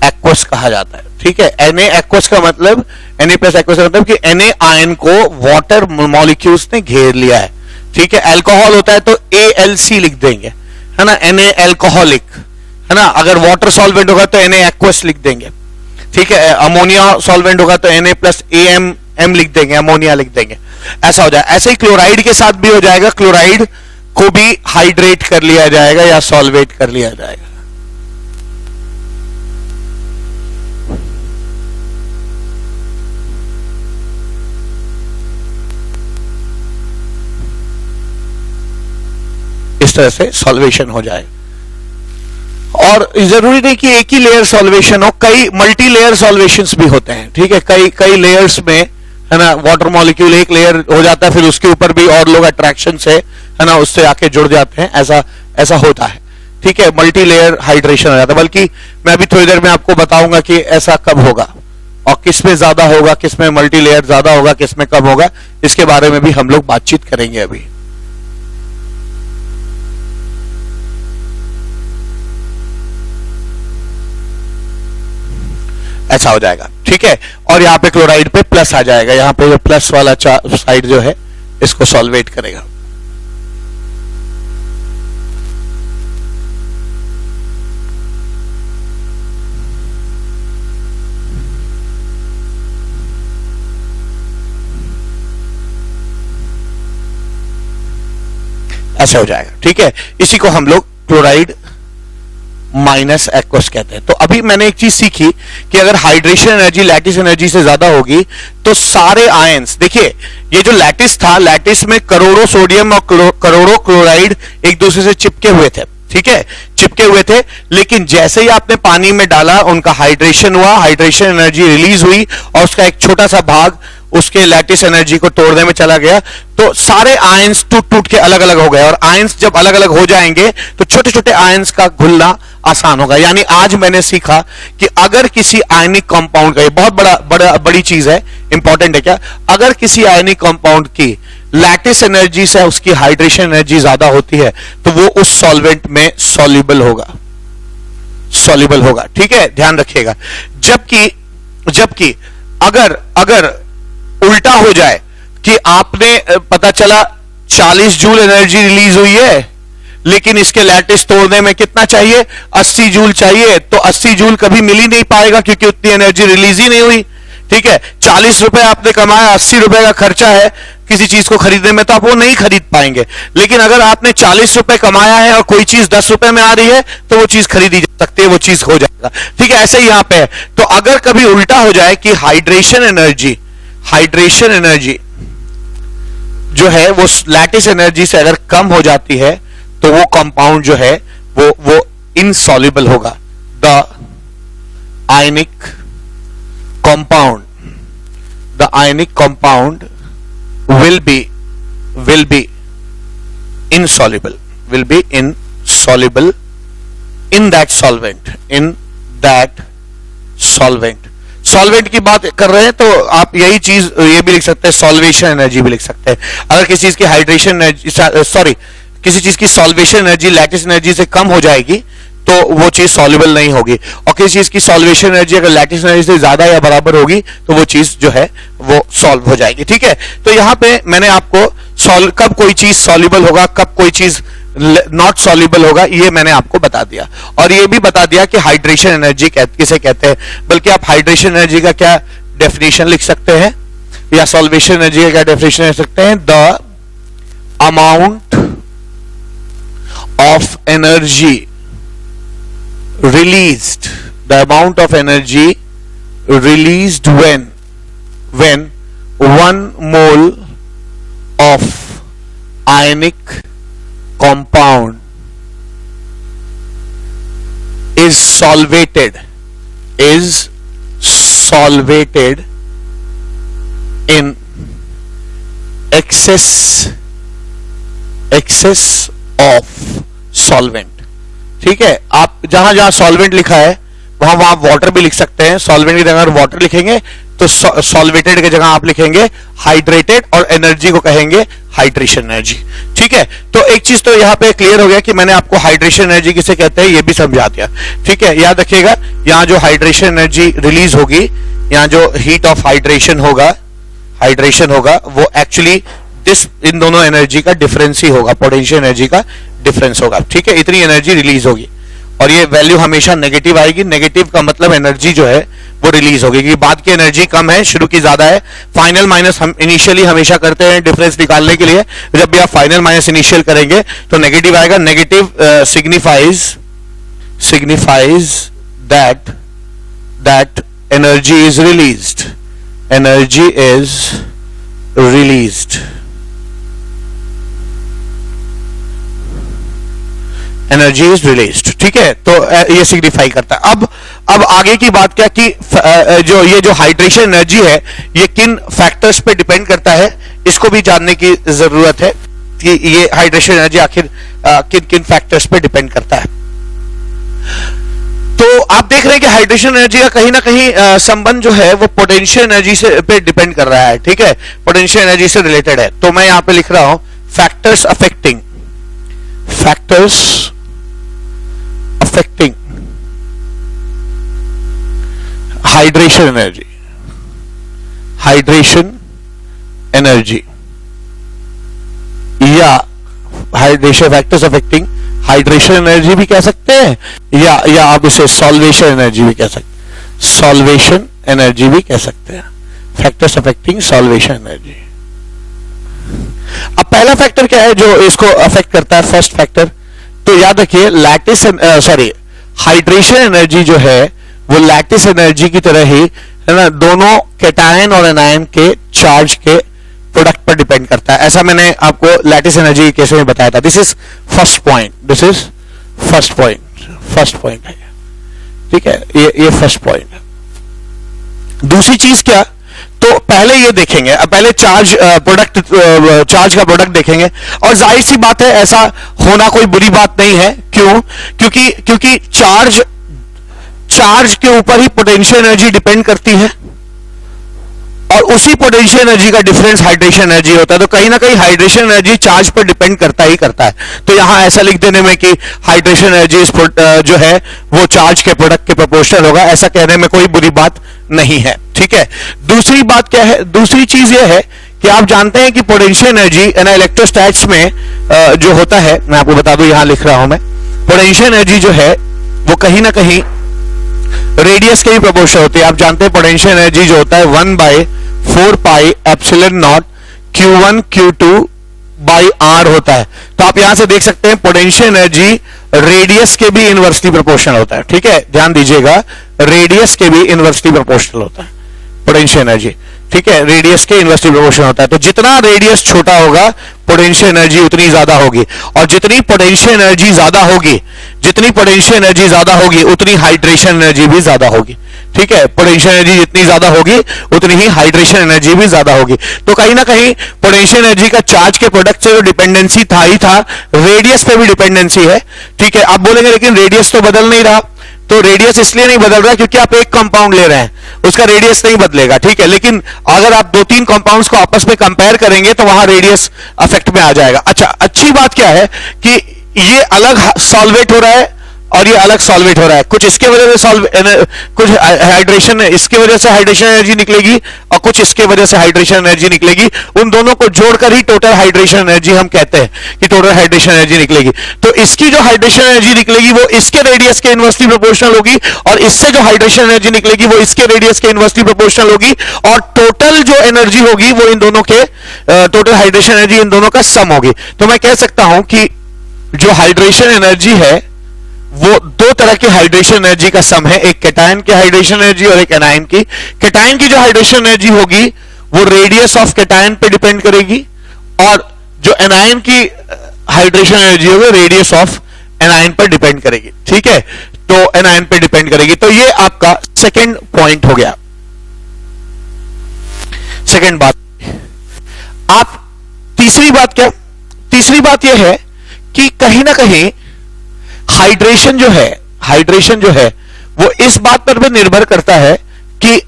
एक्वस कहा जाता है। ठीक है, Na एक्वस का मतलब, Na प्लस एक्वस का मतलब कि Na आयन को वाटर मॉलिक्यूल्स ने घेर लिया है। ठीक है, अल्कोहल होता है तो AlC लिख देंगे, है ना, Na अल्कोहलिक, है ना। अगर वाटर सॉल्वेंट होगा तो Na एक्वस लिख देंगे। ठीक है, अमोनिया सॉल्वेंट होगा तो Na प्लस AM लिख देंगे, अमोनिया लिख देंगे, ऐसा हो जाएगा। ऐसे ही क्लोराइड के साथ भी हो जाएगा, क्लोराइड को भी हाइड्रेट कर लिया जाएगा या सॉल्वेट कर लिया जाएगा। इस तरह से सॉल्वेशन हो जाए। और जरूरी नहीं कि एक ही लेयर सॉल्वेशन हो, कई मल्टी लेयर सॉल्वेशंस भी होते हैं। ठीक है, कई लेयर्स में, है ना, वाटर मॉलिक्यूल एक लेयर हो जाता है, फिर उसके ऊपर भी और लोग अट्रैक्शन से, है ना, उससे आके जुड़ जाते हैं, ऐसा होता है। ठीक है, मल्टी लेयर हाइड्रेशन हो जाता है। बल्कि मैं अभी थोड़ी देर में आपको बताऊंगा कि ऐसा कब होगा और किस में ज्यादा होगा, किस में मल्टी लेयर ज्यादा होगा, किस में कम होगा, इसके बारे में भी हम लोग बातचीत करेंगे अभी। ऐसा हो जाएगा। ठीक है, और यहां पे क्लोराइड पे प्लस आ जाएगा, यहां पे जो प्लस वाला साइड जो है इसको सॉल्वेट करेगा। ऐसा हो जाएगा। ठीक है, इसी को हम लोग क्लोराइड माइनस एक्वस कहते हैं। तो अभी मैंने एक चीज सीखी कि अगर हाइड्रेशन एनर्जी लैटिस एनर्जी से ज्यादा होगी तो सारे आयंस, देखिए ये जो लैटिस था, लैटिस में करोड़ों सोडियम और करोड़ों क्लोराइड एक दूसरे से चिपके हुए थे। ठीक है, चिपके हुए थे, लेकिन जैसे ही आपने पानी में डाला उनका हाइड्रेशन हुआ, हाइड्रेशन एनर्जी रिलीज हुई और उसका एक छोटा सा भाग उसके लैटिस एनर्जी को तोड़ने में चला गया, तो सारे आयंस टूट टूट के अलग अलग हो गए। और आयंस जब अलग अलग हो जाएंगे तो छोटे छोटे आयंस का घुलना आसान होगा। यानी आज मैंने सीखा कि अगर किसी आयनिक कंपाउंड का, ये बहुत बड़ी चीज है, इंपॉर्टेंट है क्या, अगर किसी आयनिक कंपाउंड की लैटिस एनर्जी से उसकी हाइड्रेशन एनर्जी ज्यादा होती है तो वो उस सॉल्वेंट में सॉल्युबल होगा। ठीक है, ध्यान रखिएगा। जबकि अगर उल्टा हो जाए कि आपने पता चला 40 जूल एनर्जी रिलीज हुई है, लेकिन इसके लैटिस तोड़ने में कितना चाहिए, 80 जूल चाहिए, तो 80 जूल कभी मिल ही नहीं पाएगा क्योंकि उतनी एनर्जी रिलीज ही नहीं हुई। ठीक है, 40 रुपए आपने कमाया, 80 रुपए का खर्चा है किसी चीज को खरीदने में, तो आप वो नहीं खरीद पाएंगे। लेकिन अगर आपने 40 रुपए कमाया है और कोई चीज 10 रुपए में आ रही है तो वो चीज खरीदी जा सकती है, वो चीज हो जाएगा। ठीक है, ऐसे ही यहां पे है। तो अगर कभी उल्टा हो जाए कि हाइड्रेशन एनर्जी जो है वो लैटिस एनर्जी से अगर कम हो जाती है तो वो कंपाउंड जो है वो इनसॉल्युबल होगा। The ionic compound will be insoluble in that solvent। Solvent की बात कर रहे हैं तो आप यही चीज ये भी लिख सकते हैं, सॉल्वेशन एनर्जी भी लिख सकते हैं। अगर किसी चीज की हाइड्रेशन एनर्जी, किसी चीज की सॉल्वेशन एनर्जी लैटिस एनर्जी से कम हो जाएगी तो वो चीज सॉल्युबल नहीं होगी, और किसी चीज की सॉल्वेशन एनर्जी अगर लैटिस एनर्जी से ज्यादा या बराबर होगी तो वो चीज जो है वो सॉल्व हो जाएगी। ठीक है, तो यहां पे मैंने आपको कब कोई चीज सॉल्युबल होगा, कब कोई चीज नॉट सॉल्युबल होगा, ये मैंने आपको बता दिया। और ये भी बता दिया कि हाइड्रेशन एनर्जी किसे कहते हैं। बल्कि आप हाइड्रेशन एनर्जी का क्या डेफिनेशन लिख सकते हैं, या सॉल्वेशन एनर्जी का क्या डेफिनेशन लिख सकते हैं, the amount of energy released when 1 mole of ionic compound is solvated in excess of solvent। ठीक है, आप जहां जहां सॉल्वेंट लिखा है वहां आप वाटर भी लिख सकते हैं, सॉल्वेंट की जगह अगर वाटर लिखेंगे तो सॉल्वेटेड की जगह आप लिखेंगे हाइड्रेटेड, और एनर्जी को कहेंगे हाइड्रेशन एनर्जी। ठीक है, तो एक चीज तो यहां पे क्लियर हो गया कि मैंने आपको हाइड्रेशन एनर्जी किसे कहते हैं ये भी समझा दिया। ठीक है, याद रखिएगा यहां जो हाइड्रेशन एनर्जी रिलीज होगी, यहां जो हीट ऑफ हाइड्रेशन होगा वो एक्चुअली इन दोनों एनर्जी का डिफरेंस ही होगा, पोटेंशियल एनर्जी का डिफरेंस होगा। ठीक है, इतनी एनर्जी रिलीज होगी और ये वैल्यू हमेशा नेगेटिव आएगी। नेगेटिव का मतलब एनर्जी जो है वो रिलीज होगी, क्योंकि बाद की एनर्जी कम है, शुरू की ज्यादा है। फाइनल माइनस हम इनिशियली हमेशा करते हैं डिफरेंस निकालने के लिए। जब भी आप फाइनल माइनस इनिशियल करेंगे तो नेगेटिव आएगा। Negative signifies that energy is released, energy is released, energy is released. ठीक है, तो ये सिग्निफाई करता है। अब आगे की बात क्या कि जो हाइड्रेशन एनर्जी है ये किन फैक्टर्स पे डिपेंड करता है, इसको भी जानने की जरूरत है कि ये हाइड्रेशन एनर्जी आखिर किन किन फैक्टर्स पे डिपेंड करता है। तो आप देख रहे हैं कि हाइड्रेशन एनर्जी का कहीं ना कहीं संबंध जो है वो पोटेंशियल एनर्जी से पे डिपेंड कर रहा है। ठीक है, पोटेंशियल एनर्जी से रिलेटेड है। तो मैं यहां पे लिख रहा हूं फैक्टर्स अफेक्टिंग हाइड्रेशन एनर्जी या hydration factors affecting hydration energy भी कह सकते हैं, या आप इसे सॉल्वेशन एनर्जी भी कह सकते हैं, सॉल्वेशन एनर्जी भी कह सकते हैं, फैक्टर्स अफेक्टिंग सॉल्वेशन एनर्जी। अब पहला फैक्टर क्या है जो इसको अफेक्ट करता है, फर्स्ट फैक्टर, तो याद रखिए हाइड्रेशन एनर्जी जो है वो लैटिस एनर्जी की तरह ही है ना, दोनों कैटायन और एनायन के चार्ज के प्रोडक्ट पर डिपेंड करता है। ऐसा मैंने आपको लैटिस एनर्जी के केस में बताया था। दिस इज फर्स्ट पॉइंट है। ठीक है, ये फर्स्ट पॉइंट है। दूसरी चीज क्या, तो पहले ये देखेंगे, पहले चार्ज का प्रोडक्ट देखेंगे, और जाहिर सी बात है ऐसा होना कोई बुरी बात नहीं है। क्यों? क्योंकि चार्ज के ऊपर ही पोटेंशियल एनर्जी डिपेंड करती है और उसी पोटेंशियल एनर्जी का डिफरेंस हाइड्रेशन एनर्जी होता है। तो कहीं ना कहीं हाइड्रेशन एनर्जी चार्ज पर डिपेंड करता है। तो यहां ऐसा लिख देने में कि हाइड्रेशन एनर्जी जो है वो चार्ज के प्रोडक्ट के प्रोपोर्शनल होगा, ऐसा कहने में कोई बुरी बात नहीं है। ठीक है, दूसरी बात क्या है, दूसरी चीज यह है कि आप जानते हैं कि पोटेंशियल एनर्जी इलेक्ट्रोस्टैट्स में जो होता है, मैं आपको बता दूं, यहां लिख रहा हूं मैं, पोटेंशियल एनर्जी जो है वो कहीं ना कहीं रेडियस के भी प्रोपोर्शनल होती है। आप जानते हैं पोटेंशियल एनर्जी जो होता है 1/4 pi epsilon not Q1 Q2 by R होता है। तो आप यहां से देख सकते हैं पोटेंशियल एनर्जी रेडियस के भी इनवर्सली प्रोपोर्शनल होता है। ठीक है, ध्यान दीजिएगा, रेडियस के भी इनवर्सली प्रोपोर्शनल होता है पोटेंशियल एनर्जी। ठीक है, रेडियस के इनवर्सली प्रोपोर्शनल होता है। तो जितना रेडियस छोटा होगा पोटेंशियल एनर्जी उतनी ज्यादा होगी, और जितनी पोटेंशियल एनर्जी ज्यादा होगी उतनी हाइड्रेशन एनर्जी भी ज्यादा होगी। ठीक है, पोटेंशियल एनर्जी जितनी ज्यादा होगी उतनी ही हाइड्रेशन एनर्जी भी ज्यादा होगी। तो कहीं ना कहीं पोटेंशियल एनर्जी का चार्ज के प्रोडक्ट से जो डिपेंडेंसी था रेडियस पे भी डिपेंडेंसी है। ठीक है, आप बोलेंगे लेकिन रेडियस तो बदल नहीं रहा, तो रेडियस इसलिए नहीं बदल रहा क्योंकि आप एक कंपाउंड ले रहे हैं, उसका रेडियस नहीं बदलेगा। ठीक है, लेकिन अगर आप 2-3 कंपाउंड्स को आपस में कंपेयर करेंगे तो वहां रेडियस अफेक्ट में आ जाएगा। अच्छा, अच्छी बात क्या है कि ये अलग सॉल्वेट हो रहा है और ये अलग सॉल्वेट हो रहा है। कुछ इसके वजह से कुछ हाइड्रेशन इसके वजह से हाइड्रेशन एनर्जी निकलेगी और कुछ इसके वजह से हाइड्रेशन एनर्जी निकलेगी। उन दोनों को जोड़कर ही टोटल हाइड्रेशन एनर्जी हम कहते हैं कि टोटल हाइड्रेशन एनर्जी निकलेगी। तो इसकी जो हाइड्रेशन एनर्जी निकलेगी वो इसके रेडियस के इनवर्सली प्रोपोर्शनल होगी, और इससे जो हाइड्रेशन एनर्जी निकलेगी वो इसके रेडियस के इनवर्सली प्रोपोर्शनल होगी, और टोटल जो एनर्जी होगी वो इन दोनों के टोटल हाइड्रेशन एनर्जी इन दोनों का सम होगी। तो मैं कह सकता हूं कि जो हाइड्रेशन एनर्जी है वो दो तरह की हाइड्रेशन एनर्जी का सम है, एक कैटायन की हाइड्रेशन एनर्जी और एक एनायन की। कैटायन की जो हाइड्रेशन एनर्जी होगी वो रेडियस ऑफ कैटायन पे डिपेंड करेगी, और जो एनायन की हाइड्रेशन एनर्जी होगी रेडियस ऑफ एनायन पर डिपेंड करेगी। ठीक है, तो एनायन पे डिपेंड करेगी। तो ये आपका सेकेंड पॉइंट हो गया। सेकेंड बात, आप तीसरी बात क्या, तीसरी बात यह है कि कहीं ना कहीं हाइड्रेशन जो है वो इस बात पर भी निर्भर करता है कि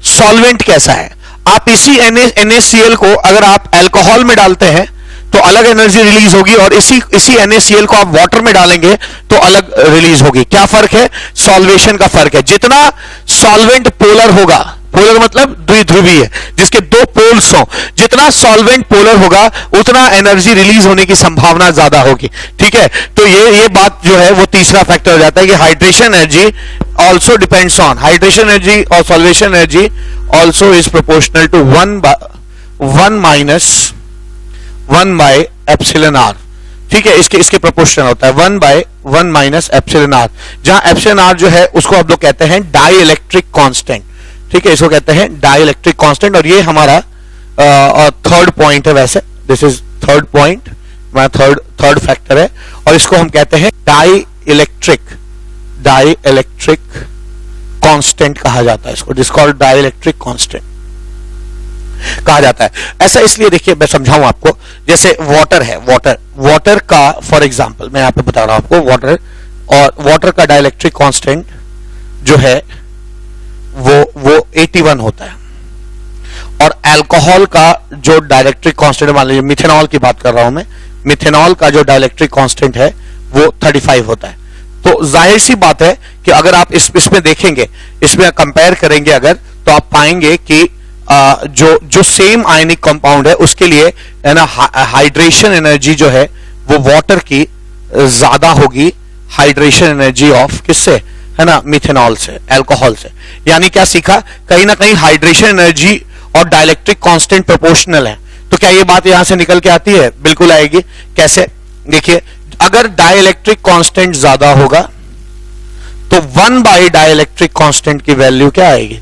सॉल्वेंट कैसा है। आप इसी NaCl को अगर आप अल्कोहल में डालते हैं तो अलग एनर्जी रिलीज होगी, और इसी NaCl को आप वाटर में डालेंगे तो अलग रिलीज होगी। क्या फर्क है? सॉल्वेशन का फर्क है। जितना सॉल्वेंट पोलर होगा, पोलर मतलब द्विध्रुवीय, जिसके दो पोल्स हों, जितना सॉल्वेंट पोलर होगा उतना एनर्जी रिलीज होने की संभावना ज्यादा होगी। ठीक है, तो ये बात जो है वो तीसरा फैक्टर हो जाता है कि hydration energy also depends on, hydration energy और solvation energy also is proportional to 1 by epsilon R. ठीक है, इसके प्रोपोर्शनल होता है 1/1 माइनस एप्सिलॉन आर, जहां एप्सिलॉन आर जो है उसको आप लोग कहते हैं डाई इलेक्ट्रिक कांस्टेंट। ठीक है, इसको कहते हैं डाई इलेक्ट्रिक कांस्टेंट, और ये हमारा थर्ड पॉइंट है। वैसे दिस इज थर्ड पॉइंट, हमारा थर्ड फैक्टर है, और इसको हम कहते हैं डाई इलेक्ट्रिक कांस्टेंट कहा जाता है। इसको this called dielectric constant कहा जाता है। ऐसा इसलिए, देखिए मैं समझाऊं आपको, जैसे वाटर है, वाटर का फॉर एग्जांपल मैं यहां पे बता रहा हूं आपको, वाटर का डाइलेक्ट्रिक कांस्टेंट जो है वो 81 होता है, और अल्कोहल का जो डाइलेक्ट्रिक कांस्टेंट, मान लीजिए मिथेनॉल की बात कर रहा हूं मैं, मिथेनॉल का जो डाइलेक्ट्रिक कांस्टेंट है वो 35 होता है। तो जाहिर सी बात है कि अगर आप इसमें देखेंगे, इसमें कंपेयर करेंगे अगर, तो आप पाएंगे कि जो सेम आयनिक कंपाउंड है उसके लिए है ना हाइड्रेशन एनर्जी जो है वो वाटर की ज्यादा होगी हाइड्रेशन एनर्जी ऑफ किससे, है ना, मिथेनॉल से, अल्कोहल से। यानी क्या सीखा, कहीं ना कहीं हाइड्रेशन एनर्जी और डाइलेक्ट्रिक कांस्टेंट प्रोपोर्शनल है। तो क्या ये बात यहां से निकल के आती है? बिल्कुल आएगी। कैसे? देखिए, अगर डाइलेक्ट्रिक कांस्टेंट ज्यादा होगा तो 1 बाय डाइलेक्ट्रिक कांस्टेंट की वैल्यू क्या आएगी?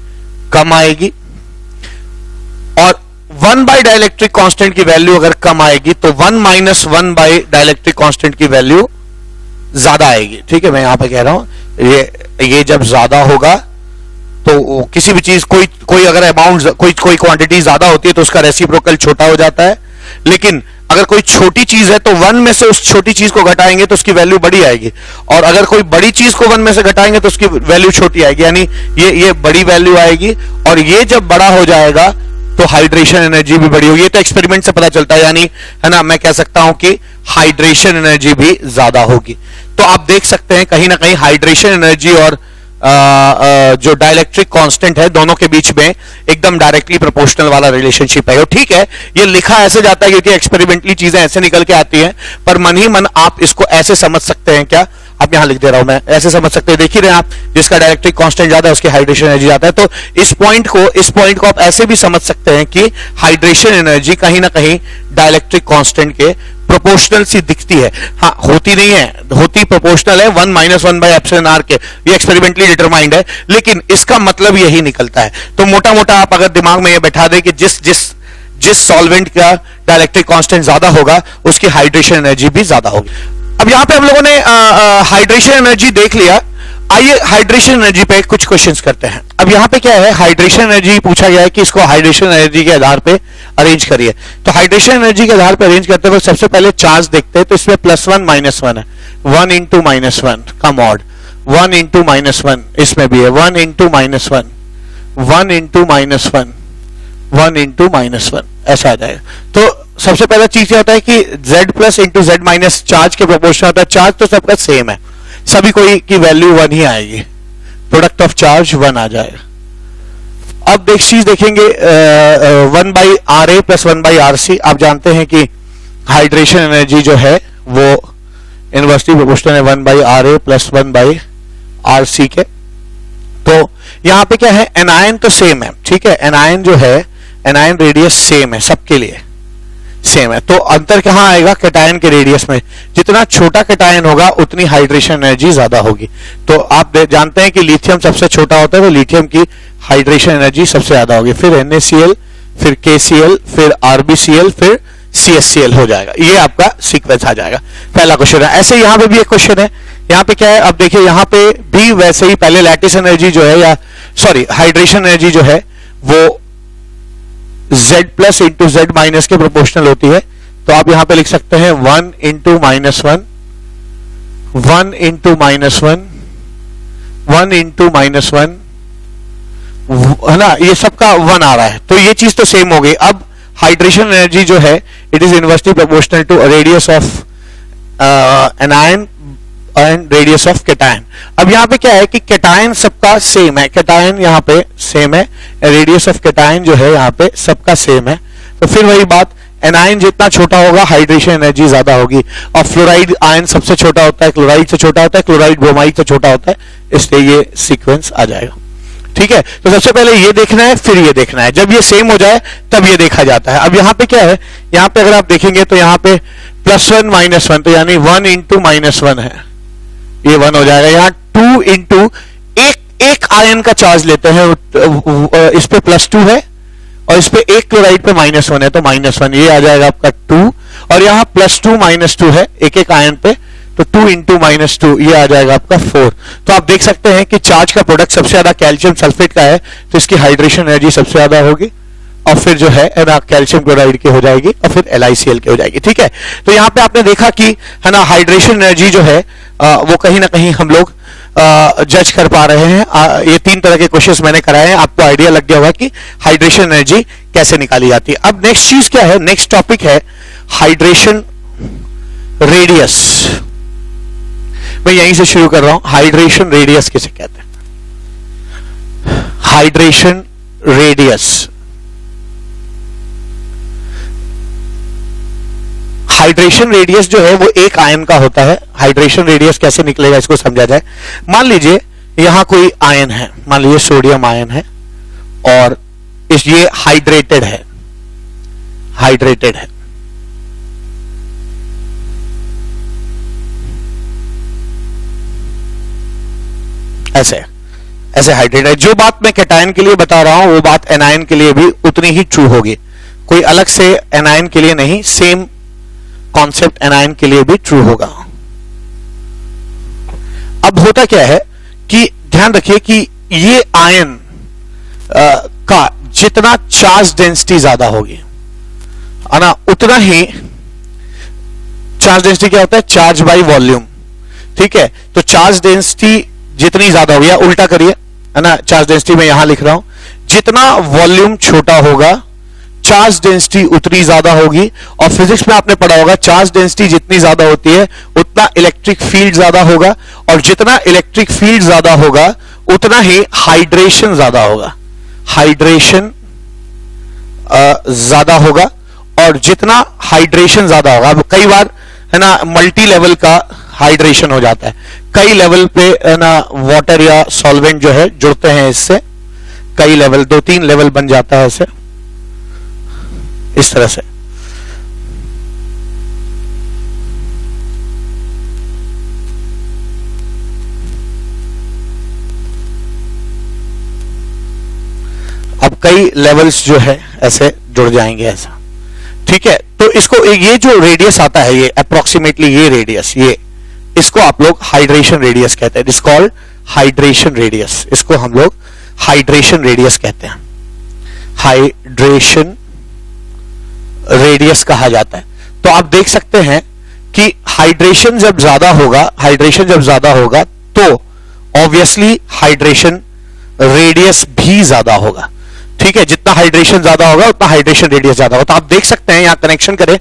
कम आएगी, और 1 बाय डाइलेक्ट्रिक कांस्टेंट की वैल्यू अगर कम आएगी तो 1 माइनस 1 बाय डाइलेक्ट्रिक कांस्टेंट की वैल्यू ज्यादा आएगी। ठीक है, मैं यहां पे कह रहा हूं ये जब ज्यादा होगा तो किसी भी चीज कोई अगर अमाउंट कोई क्वांटिटी ज्यादा होती है तो उसका रेसिप्रोकल छोटा हो जाता है, लेकिन अगर कोई छोटी चीज है तो 1 में से उस छोटी चीज को घटाएंगे तो उसकी वैल्यू बड़ी आएगी, और अगर कोई बड़ी चीज को 1 में से घटाएंगे तो उसकी वैल्यू छोटी आएगी। यानी ये बड़ी वैल्यू आएगी, और ये जब बड़ा हो जाएगा तो हाइड्रेशन एनर्जी भी बड़ी होगी। ये तो एक्सपेरिमेंट से पता चलता है, यानी है ना, मैं कह सकता हूं कि हाइड्रेशन एनर्जी भी ज्यादा होगी। तो आप देख सकते हैं कहीं ना कहीं हाइड्रेशन एनर्जी और जो डाइलेक्ट्रिक कांस्टेंट है दोनों के बीच में एकदम डायरेक्टली प्रोपोर्शनल वाला रिलेशनशिप है। ठीक है, ये लिखा ऐसे जाता है क्योंकि एक्सपेरिमेंटली चीजें ऐसे निकल के आती हैं, पर मन ही मन आप इसको ऐसे समझ सकते हैं। क्या आप यहां लिख दे रहा हूं मैं, ऐसे समझ सकते हैं, देख ही रहे हैं आप, जिसका डाइलेक्ट्रिक कांस्टेंट ज्यादा है उसकी हाइड्रेशन एनर्जी ज्यादा है। तो इस पॉइंट को आप ऐसे भी समझ सकते हैं कि हाइड्रेशन एनर्जी कहीं ना कहीं डाइलेक्ट्रिक कांस्टेंट के प्रोपोर्शनल सी दिखती है। हाँ, होती नहीं है, होती प्रोपोर्शनल है 1 माइनस 1 बाय एप्सिलॉन आर के, ये एक्सपेरिमेंटली डिटरमाइंड है, लेकिन इसका मतलब यही निकलता है। तो मोटा मोटा आप अगर दिमाग में ये बैठा दे कि जिस सॉल्वेंट का डाइलेक्ट्रिक कांस्टेंट ज्यादा होगा उसकी हाइड्रेशन एनर्जी भी ज्यादा होगी। अब यहां पे हम लोगों ने हाइड्रेशन एनर्जी देख लिया, आइए हाइड्रेशन एनर्जी पे कुछ क्वेश्चंस करते हैं। अब यहां पे क्या है, हाइड्रेशन एनर्जी पूछा गया है कि इसको हाइड्रेशन एनर्जी के आधार पे अरेंज करिए। तो हाइड्रेशन एनर्जी के आधार पे अरेंज करते हुए सबसे पहले चार्ज देखते हैं, तो इसमें +1 -1 है, 1 × -1 का मॉड, 1 × -1 इसमें भी है, 1 × -1, 1 × -1, 1 × -1 ऐसा आ जाएगा। तो सबसे पहला चीज क्या होता है कि Z plus into Z minus charge के प्रोपोर्शनल होता है। चार्ज तो सबका सेम है, सभी कोई की वैल्यू 1 ही आएगी, प्रोडक्ट ऑफ चार्ज 1 आ जाएगा। अब चीज देखेंगे 1/RA प्लस 1/RC। आप जानते हैं कि हाइड्रेशन एनर्जी जो है वो इनवर्सली प्रोपोर्शनल है 1/RA प्लस 1/RC के। तो यहां पे क्या है, एनायन तो सेम है, ठीक है, एनायन जो है, एनायन रेडियस सेम है, सबके लिए सेम है। तो अंतर कहां आएगा, कैटायन के रेडियस में। जितना छोटा कैटायन होगा उतनी हाइड्रेशन एनर्जी ज्यादा होगी। तो आप जानते हैं कि लिथियम सबसे छोटा होता है, तो लिथियम की हाइड्रेशन एनर्जी सबसे ज्यादा होगी, फिर NaCl, फिर KCl, फिर RbCl, फिर CHCl हो जाएगा। ये आपका सीक्वेंस आ जाएगा। पहला क्वेश्चन है। ऐसे यहां पे भी एक क्वेश्चन है, यहां पे क्या है, अब देखिए यहां पे भी वैसे ही पहले लैटिस एनर्जी जो है, या सॉरी हाइड्रेशन एनर्जी जो है वो Z plus into Z minus के प्रोपोर्शनल होती है। तो आप यहां पे लिख सकते हैं 1 × -1, 1 × -1, 1 इंटू -1 है ना, ये सबका 1 आ रहा है, तो ये चीज तो सेम हो गई। अब हाइड्रेशन एनर्जी जो है it is inversely proportional to radius of anion and radius of cation. अब यहाँ पे क्या है कि कैटायन सबका सेम है, कैटायन यहाँ पे सेम है, रेडियस ऑफ कैटायन जो है यहाँ पे सबका सेम है। तो फिर वही बात, एनायन जितना छोटा होगा हाइड्रेशन एनर्जी ज्यादा होगी, और फ्लोराइड आयन सबसे छोटा होता है, क्लोराइड से छोटा होता है, क्लोराइड ब्रोमाइड से छोटा होता है, इसलिए ये सीक्वेंस आ जाएगा। ठीक है, तो सबसे पहले ये देखना है, फिर ये देखना है, जब ये सेम हो जाए तब ये देखा जाता है। अब यहाँ पे क्या है, यहाँ पे अगर आप देखेंगे तो यहाँ पे +1 -1, तो यानी 1 इंटू -1 है, ये 1 हो जाएगा। यहाँ 2 इंटू एक आयन का चार्ज लेते हैं, इस पे +2 है और इस पे एक क्लोराइड पे -1 है, तो -1 ये आ जाएगा आपका 2, और यहाँ +2 -2 है एक आयन पे, तो 2 इंटू -2 ये आ जाएगा आपका 4। तो आप देख सकते हैं कि चार्ज का प्रोडक्ट सबसे ज्यादा कैल्शियम सल्फेट का है, तो इसकी हाइड्रेशन एनर्जी सबसे ज्यादा होगी, और फिर जो है ना कैल्शियम क्लोराइड की हो जाएगी, और फिर LiCl की हो जाएगी। ठीक है, तो यहाँ पे आपने देखा कि है ना हाइड्रेशन एनर्जी जो है वो कहीं ना कहीं हम लोग जज कर पा रहे हैं। ये 3 तरह के क्वेश्चंस मैंने कराए हैं, आपको आइडिया लग गया होगा कि हाइड्रेशन एनर्जी कैसे निकाली जाती है। अब नेक्स्ट चीज क्या है, नेक्स्ट टॉपिक है हाइड्रेशन रेडियस। मैं यहीं से शुरू कर रहा हूं, हाइड्रेशन रेडियस किसे कहते हैं? हाइड्रेशन रेडियस, हाइड्रेशन रेडियस जो है वो एक आयन का होता है। हाइड्रेशन रेडियस कैसे निकलेगा इसको समझा जाए। मान लीजिए यहां कोई आयन है, मान लीजिए सोडियम आयन है, और ये हाइड्रेटेड है, हाइड्रेटेड है, ऐसे ऐसे हाइड्रेटेड है। जो बात मैं कैटायन के लिए बता रहा हूं वो बात एनायन के लिए भी उतनी ही ट्रू होगी, कोई अलग से एनायन के लिए नहीं, सेम कॉन्सेप्ट एनायन के लिए भी ट्रू होगा। अब होता क्या है कि ध्यान रखिए कि ये आयन का जितना चार्ज डेंसिटी ज्यादा होगी है ना, उतना ही चार्ज डेंसिटी क्या होता है, चार्ज बाय वॉल्यूम। ठीक है, तो चार्ज डेंसिटी जितनी ज्यादा होगी, या उल्टा करिए है ना, चार्ज डेंसिटी मैं यहां लिख रहा हूं, जितना वॉल्यूम छोटा होगा चार्ज डेंसिटी उतनी ज्यादा होगी। और फिजिक्स में आपने पढ़ा होगा चार्ज डेंसिटी जितनी ज्यादा होती है उतना इलेक्ट्रिक फील्ड ज्यादा होगा, और जितना इलेक्ट्रिक फील्ड ज्यादा होगा उतना ही हाइड्रेशन ज्यादा होगा, हाइड्रेशन ज्यादा होगा, और जितना हाइड्रेशन ज्यादा होगा, अब कई बार है ना मल्टी लेवल का हाइड्रेशन हो जाता है, कई लेवल पे है ना वाटर या सॉल्वेंट जो है जुड़ते हैं इससे, कई लेवल 2-3 लेवल बन जाता है इससे, इस तरह से। अब कई लेवल्स जो है ऐसे जुड़ जाएंगे ऐसा। ठीक है, तो इसको ये जो रेडियस आता है, ये अप्रोक्सीमेटली ये रेडियस, ये इसको आप लोग हाइड्रेशन रेडियस कहते हैं, it is called hydration radius, इसको हम लोग हाइड्रेशन रेडियस कहते हैं, हाइड्रेशन रेडियस कहा जाता है। तो आप देख सकते हैं कि हाइड्रेशन जब ज्यादा होगा, हाइड्रेशन जब ज्यादा होगा तो ऑब्वियसली हाइड्रेशन रेडियस भी ज्यादा होगा। ठीक है, जितना हाइड्रेशन ज्यादा होगा उतना हाइड्रेशन रेडियस ज्यादा होगा। तो आप देख सकते हैं, यहां कनेक्शन करें,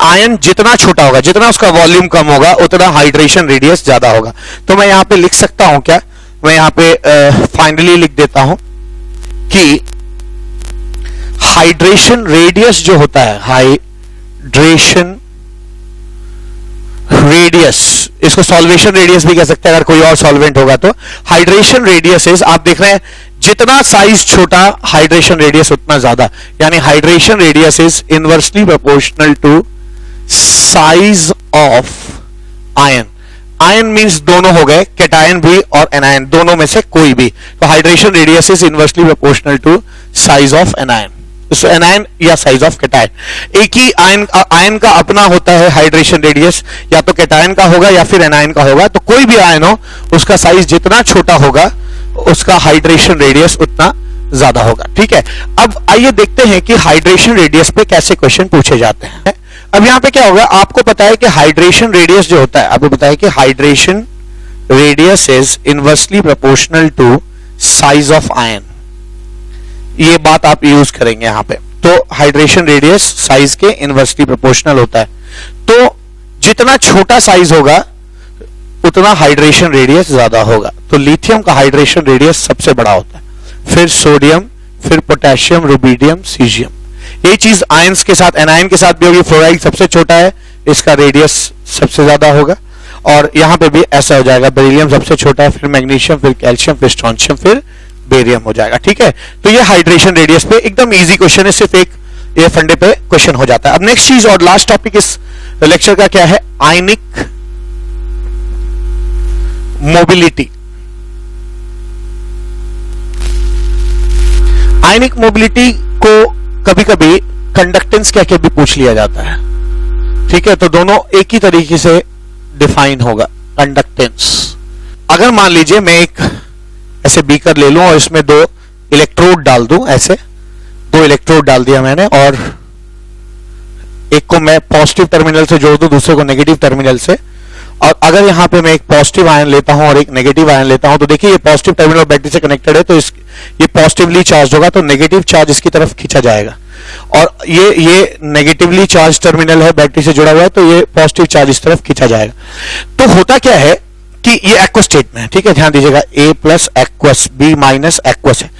आयन जितना छोटा होगा, जितना उसका वॉल्यूम कम होगा उतना हाइड्रेशन रेडियस ज्यादा होगा। तो मैं यहां पे लिख सकता हूं क्या, मैं यहां पे फाइनली लिख देता हूं कि हाइड्रेशन रेडियस जो होता है, हाइड्रेशन रेडियस, इसको सॉल्वेशन रेडियस भी कह सकते हैं अगर कोई और सॉल्वेंट होगा तो। हाइड्रेशन रेडियस इज, आप देख रहे हैं जितना साइज छोटा हाइड्रेशन रेडियस उतना ज्यादा, यानी hydration radius is inversely proportional to size of ion. Ion means दोनों हो गए, कैटायन भी और एनायन, दोनों में से कोई भी। तो hydration radius is inversely proportional to size of anion, anion या साइज ऑफ कैटायन। एक ही आयन का अपना होता है हाइड्रेशन रेडियस, या तो कैटायन का होगा या फिर एनायन का होगा। तो कोई भी आयन हो उसका साइज जितना छोटा होगा उसका हाइड्रेशन रेडियस उतना ज्यादा होगा। ठीक है, अब आइए देखते हैं कि हाइड्रेशन रेडियस पे कैसे क्वेश्चन पूछे जाते हैं। अब यहां पे क्या होगा, आपको पता है कि हाइड्रेशन रेडियस जो होता है, आपको पता है कि hydration radius is inversely proportional to size of ion. ये बात आप यूज करेंगे यहां पे। तो हाइड्रेशन रेडियस साइज के इनवर्सली प्रोपोर्शनल होता है। तो जितना छोटा साइज होगा उतना हाइड्रेशन रेडियस ज्यादा होगा। तो लिथियम का हाइड्रेशन रेडियस सबसे बड़ा होता है, फिर सोडियम, फिर पोटेशियम, रुबिडियम, सीजियम। ये चीज आयंस के साथ, एनायन के साथ भी होगी। फ्लोराइड सबसे छोटा है, इसका रेडियस सबसे ज्यादा होगा। और यहां पे भी ऐसा हो जाएगा, बेरिलियम सबसे छोटा है, फिर मैग्नीशियम, फिर कैल्शियम, फिर स्ट्रोंशियम, फिर बेरियम हो जाएगा। ठीक है, तो ये हाइड्रेशन रेडियस पे एकदम इजी क्वेश्चन है, सिर्फ एक ये फंडे पे क्वेश्चन हो जाता है। अब नेक्स्ट चीज और लास्ट टॉपिक इस लेक्चर का क्या है, आयनिक मोबिलिटी। आयनिक मोबिलिटी को कभी कभी कंडक्टेंस कह के भी पूछ लिया जाता है। ठीक है, तो दोनों एक ही तरीके से डिफाइन होगा, कंडक्टेंस। अगर मान लीजिए मैं एक ऐसे बीकर ले लूं और इसमें 2 इलेक्ट्रोड डाल दूं, ऐसे 2 इलेक्ट्रोड डाल दिया मैंने, और एक को मैं पॉजिटिव टर्मिनल से जोड़ दूं, दूसरे को नेगेटिव टर्मिनल से। और अगर यहां पे मैं एक पॉजिटिव आयन लेता हूं और एक नेगेटिव आयन लेता हूं, तो देखिए ये पॉजिटिव टर्मिनल बैटरी से कनेक्टेड है, तो ये पॉजिटिवली चार्ज होगा, तो नेगेटिव चार्ज इसकी तरफ खींचा जाएगा। और ये नेगेटिवली चार्ज टर्मिनल है, बैटरी से जुड़ा हुआ है, तो ये पॉजिटिव चार्ज इस तरफ खींचा जाएगा। तो होता क्या है कि ये एक्वस स्टेट में है। ठीक है, ध्यान दीजिएगा, A plus aqueous, B minus aqueous है।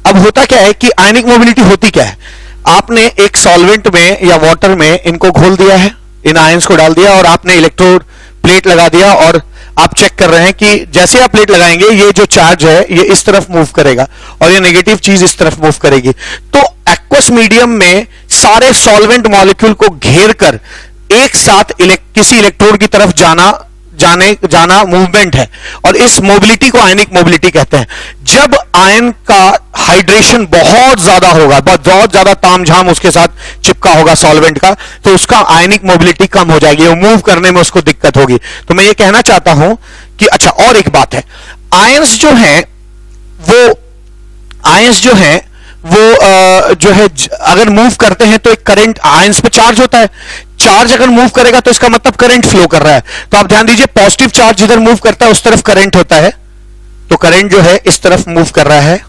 अब होता क्या है कि आयनिक मोबिलिटी होती क्या है, आपने एक सॉल्वेंट में या वाटर में इनको घोल दिया है, इन आयंस को डाल दिया, और आपने इलेक्ट्रोड प्लेट लगा दिया, और आप चेक कर रहे हैं कि जैसे आप प्लेट लगाएंगे ये जो चार्ज है ये इस तरफ मूव करेगा और ये नेगेटिव चीज इस तरफ मूव करेगी। तो एक्वस मीडियम में सारे सॉल्वेंट मॉलिक्यूल को घेर कर एक साथ किसी इलेक्ट्रोड की तरफ जाना मूवमेंट है, और इस मोबिलिटी को आयनिक मोबिलिटी कहते हैं। जब आयन का हाइड्रेशन बहुत ज्यादा होगा, बहुत ज्यादा तामझाम उसके साथ चिपका होगा सॉल्वेंट का, तो उसका आयनिक मोबिलिटी कम हो जाएगी, वो मूव करने में उसको दिक्कत होगी। तो मैं ये कहना चाहता हूं कि अच्छा, और एक बात है, आयंस जो है अगर मूव करते हैं तो एक करंट आयंस पे चार्ज होता है। चार्ज अगर मूव करेगा तो इसका मतलब करंट फ्लो कर रहा है। तो आप ध्यान दीजिए, पॉजिटिव चार्ज जिधर मूव करता है उस तरफ करंट होता है, तो करंट जो है इस तरफ मूव कर रहा है,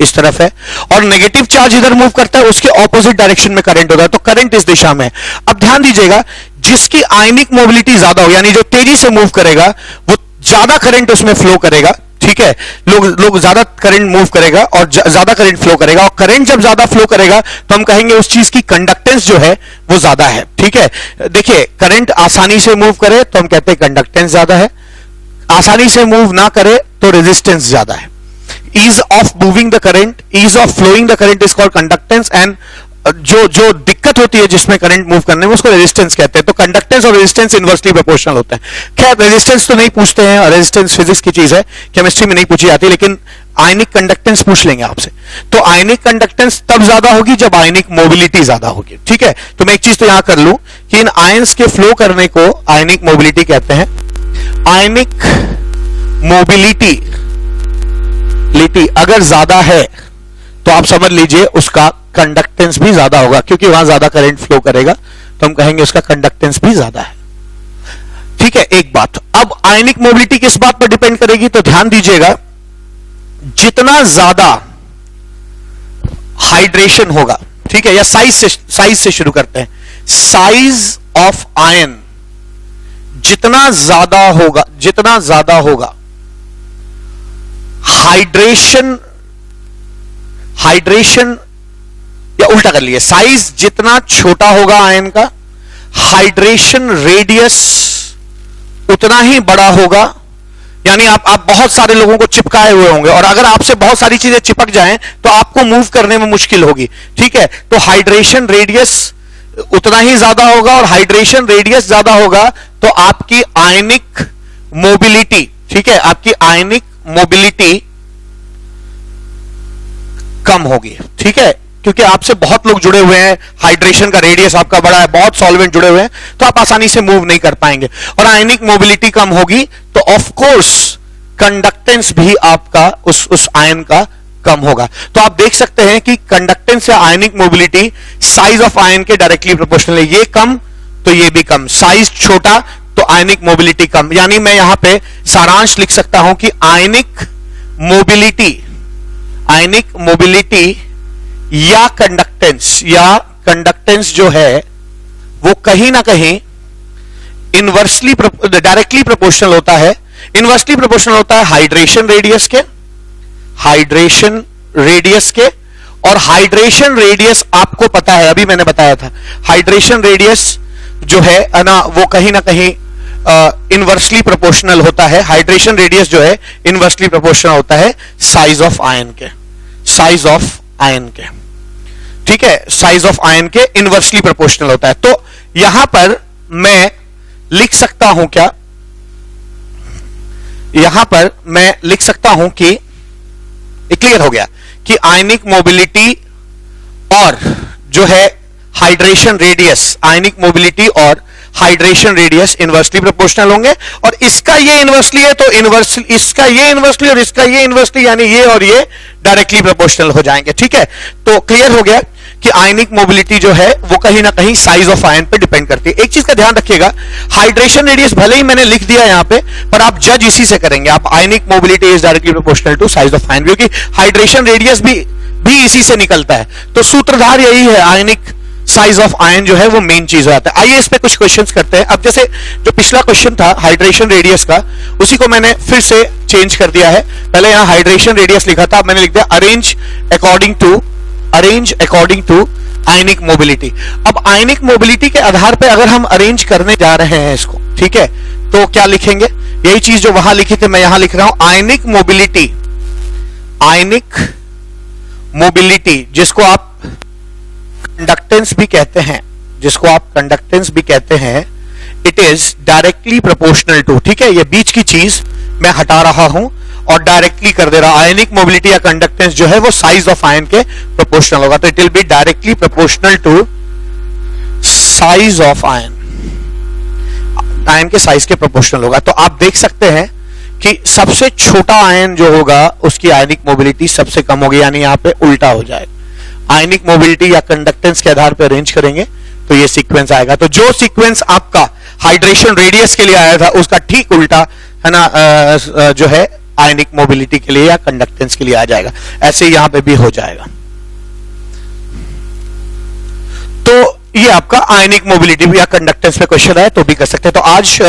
इस तरफ है। और नेगेटिव चार्ज इधर मूव करता है, उसके ऑपोजिट डायरेक्शन में करंट होता है, तो करंट इस दिशा में है। अब ध्यान दीजिएगा, जिसकी आयनिक मोबिलिटी ज्यादा हो, यानी जो तेजी से मूव करेगा, वो ज्यादा करंट उसमें फ्लो करेगा। ठीक है, लोग ज्यादा करंट मूव करेगा और ज्यादा करंट फ्लो करेगा, और करंट जब ज्यादा फ्लो करेगा तो हम कहेंगे उस चीज की कंडक्टेंस जो है वो ज्यादा है। ठीक है, देखिए, करंट आसानी से मूव करे तो हम कहते हैं कंडक्टेंस ज्यादा है, आसानी से मूव ना करे तो रेजिस्टेंस ज्यादा है। Ease of moving the current, ease of flowing the current is called conductance, and जो दिक्कत होती है जिसमें करंट मूव करने में उसको रेजिस्टेंस कहते हैं। तो कंडक्टेंस और रेजिस्टेंस इनवर्सली प्रोपोर्शनल होता है। खैर, रेजिस्टेंस तो नहीं पूछते हैं, और रेजिस्टेंस फिजिक्स की चीज है, केमिस्ट्री में नहीं पूछी जाती, लेकिन आयनिक कंडक्टेंस पूछ लेंगे आपसे। तो आयनिक कंडक्टेंस तब ज्यादा होगी जब आयनिक मोबिलिटी ज्यादा होगी। ठीक है, तो मैं एक चीज तो यहां कर लूं कि इन आयंस के फ्लो करने को आयनिक मोबिलिटी कहते हैं। आयनिक मोबिलिटी अगर ज्यादा है तो आप समझ लीजिए उसका कंडक्टेंस भी ज्यादा होगा, क्योंकि वहां ज्यादा करंट फ्लो करेगा, तो हम कहेंगे उसका कंडक्टेंस भी ज्यादा है। ठीक है, एक बात। अब आयनिक मोबिलिटी किस बात पर डिपेंड करेगी, तो ध्यान दीजिएगा, जितना ज्यादा हाइड्रेशन होगा, ठीक है, या साइज से शुरू करते हैं, साइज ऑफ आयन जितना ज्यादा होगा हाइड्रेशन या उल्टा कर लिए, साइज जितना छोटा होगा आयन का, हाइड्रेशन रेडियस उतना ही बड़ा होगा। यानी आप बहुत सारे लोगों को चिपकाए हुए होंगे, और अगर आपसे बहुत सारी चीजें चिपक जाएं तो आपको मूव करने में मुश्किल होगी। ठीक है, तो हाइड्रेशन रेडियस उतना ही ज्यादा होगा, और हाइड्रेशन रेडियस ज्यादा होगा तो आपकी आयनिक मोबिलिटी, ठीक है, आपकी आयनिक मोबिलिटी कम होगी। ठीक है, क्योंकि आपसे बहुत लोग जुड़े हुए हैं, हाइड्रेशन का रेडियस आपका बड़ा है, बहुत सॉल्वेंट जुड़े हुए हैं, तो आप आसानी से मूव नहीं कर पाएंगे, और आयनिक मोबिलिटी कम होगी तो ऑफ कोर्स कंडक्टेंस भी आपका उस आयन का कम होगा। तो आप देख सकते हैं कि कंडक्टेंस या आयनिक मोबिलिटी साइज ऑफ आयन के डायरेक्टली प्रोपोर्शनल है। ये कम तो ये भी कम, साइज छोटा तो आयनिक मोबिलिटी कम, यानी मैं यहां पे सारांश लिख सकता हूं कि आयनिक मोबिलिटी या कंडक्टेंस जो है वो कहीं ना कहीं इनवर्सली डायरेक्टली प्रोपोर्शनल होता है। इनवर्सली प्रोपोर्शनल होता है हाइड्रेशन रेडियस के, और हाइड्रेशन रेडियस आपको पता है, अभी मैंने बताया था, हाइड्रेशन रेडियस जो है ना वो कहीं ना कहीं इनवर्सली प्रोपोर्शनल होता है। हाइड्रेशन रेडियस जो है इनवर्सली प्रोपोर्शनल होता है साइज ऑफ आयन के, ठीक है, साइज ऑफ आयन के इनवर्सली प्रोपोर्शनल होता है। तो यहां पर मैं लिख सकता हूं क्या, यहां पर मैं लिख सकता हूं कि क्लियर हो गया कि आयनिक मोबिलिटी और जो है हाइड्रेशन रेडियस, आयनिक मोबिलिटी और हाइड्रेशन रेडियस इनवर्सली प्रोपोर्शनल होंगे, और इसका ये इनवर्सली है तो इनवर्सली, इसका ये इनवर्सली और इसका ये इनवर्सली, यानी ये और ये डायरेक्टली प्रोपोर्शनल हो जाएंगे। ठीक है, तो क्लियर हो गया कि आयनिक मोबिलिटी जो है वो कहीं ना कहीं साइज ऑफ आयन पे डिपेंड करती है। एक चीज का ध्यान रखिएगा, हाइड्रेशन रेडियस भले ही मैंने लिख दिया यहां पे, पर आप जज इसी से करेंगे, आप ionic mobility is directly proportional to size of ion, क्योंकि हाइड्रेशन रेडियस भी इसी से निकलता है। तो सूत्रधार यही है, आयनिक साइज ऑफ आयन जो है वो मेन चीज हो जाता है। आइए इस पे कुछ क्वेश्चंस करते हैं। अब जैसे जो पिछला क्वेश्चन था हाइड्रेशन रेडियस का, उसी को मैंने फिर से चेंज कर दिया है। पहले यहां हाइड्रेशन रेडियस लिखा था, अब मैंने लिख दिया arrange according to ionic mobility. अब आयनिक मोबिलिटी के आधार पे अगर हम अरेंज करने जा रहे हैं इसको, ठीक है, तो क्या लिखेंगे, यही चीज जो वहां लिखी थी मैं यहां लिख रहा हूं, आयनिक मोबिलिटी जिसको आप कंडक्टेंस भी कहते हैं, it is directly proportional to, ठीक है, ये बीच की चीज मैं हटा रहा हूं और डायरेक्टली कर दे रहा हूं। आयनिक मोबिलिटी या कंडक्टेंस जो है वो साइज ऑफ आयन के प्रोपोर्शनल होगा, तो it will be directly proportional to size of ion के साइज के प्रोपोर्शनल होगा। तो आप देख सकते हैं कि सबसे छोटा आयन जो होगा उसकी आयनिक मोबिलिटी सबसे कम होगी, यानी यहां पे उल्टा हो जाएगा। आयनिक मोबिलिटी या कंडक्टेंस के आधार पर अरेंज करेंगे तो ये सीक्वेंस आएगा। तो जो सीक्वेंस आपका हाइड्रेशन रेडियस के लिए आया था उसका ठीक उल्टा है ना जो है आयनिक मोबिलिटी के लिए या कंडक्टेंस के लिए आ जाएगा। ऐसे ही यहां पे भी हो जाएगा। तो ये आपका आयनिक मोबिलिटी या कंडक्टेंस पे क्वेश्चन है तो भी कर सकते हैं। तो आज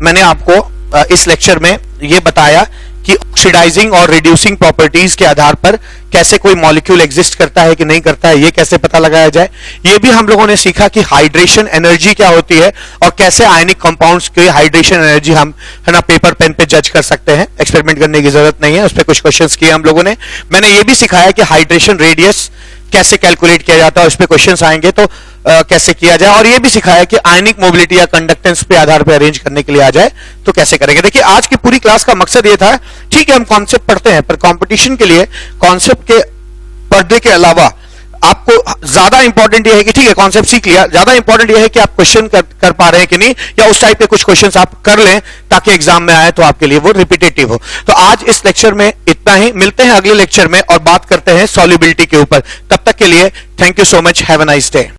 मैंने आपको इस लेक्चर में ये बताया कि ऑक्सीडाइजिंग और रिड्यूसिंग प्रॉपर्टीज के आधार पर कैसे कोई मॉलिक्यूल एग्जिस्ट करता है कि नहीं करता है, ये कैसे पता लगाया जाए। ये भी हम लोगों ने सीखा कि हाइड्रेशन एनर्जी क्या होती है और कैसे आयनिक कंपाउंड्स की हाइड्रेशन एनर्जी हम है ना पेपर पेन पे जज कर सकते हैं। एक्सपेरिमेंट करने की जरूरत नहीं है, उस पर कुछ क्वेश्चंस किए हम लोगों ने। मैंने ये भी सिखाया कि हाइड्रेशन रेडियस कैसे कैलकुलेट किया जाता है, उस पर क्वेश्चंस आएंगे तो कैसे किया जाए, और ये भी सिखाया कि आयनिक मोबिलिटी या कंडक्टेंस पे आधार पे अरेंज करने के लिए आ जाए तो कैसे करेंगे। देखिए आज की पूरी क्लास का मकसद ये था, ठीक है हम कॉन्सेप्ट पढ़ते हैं, पर कंपटीशन के लिए कॉन्सेप्ट के पढ़ने के अलावा आपको ज्यादा इंपॉर्टेंट ये है कि ठीक है कॉन्सेप्ट सीख लिया, ज्यादा इंपॉर्टेंट ये है कि आप क्वेश्चन कर पा रहे हैं कि नहीं, या उस टाइप के कुछ क्वेश्चंस आप कर लें ताकि एग्जाम में आए तो आपके लिए वो रिपीटेटिव हो। तो आज इस लेक्चर में इतना ही, मिलते हैं अगले लेक्चर में और बात करते हैं सॉल्युबिलिटी के ऊपर। तब तक के लिए thank you so much, have a nice day.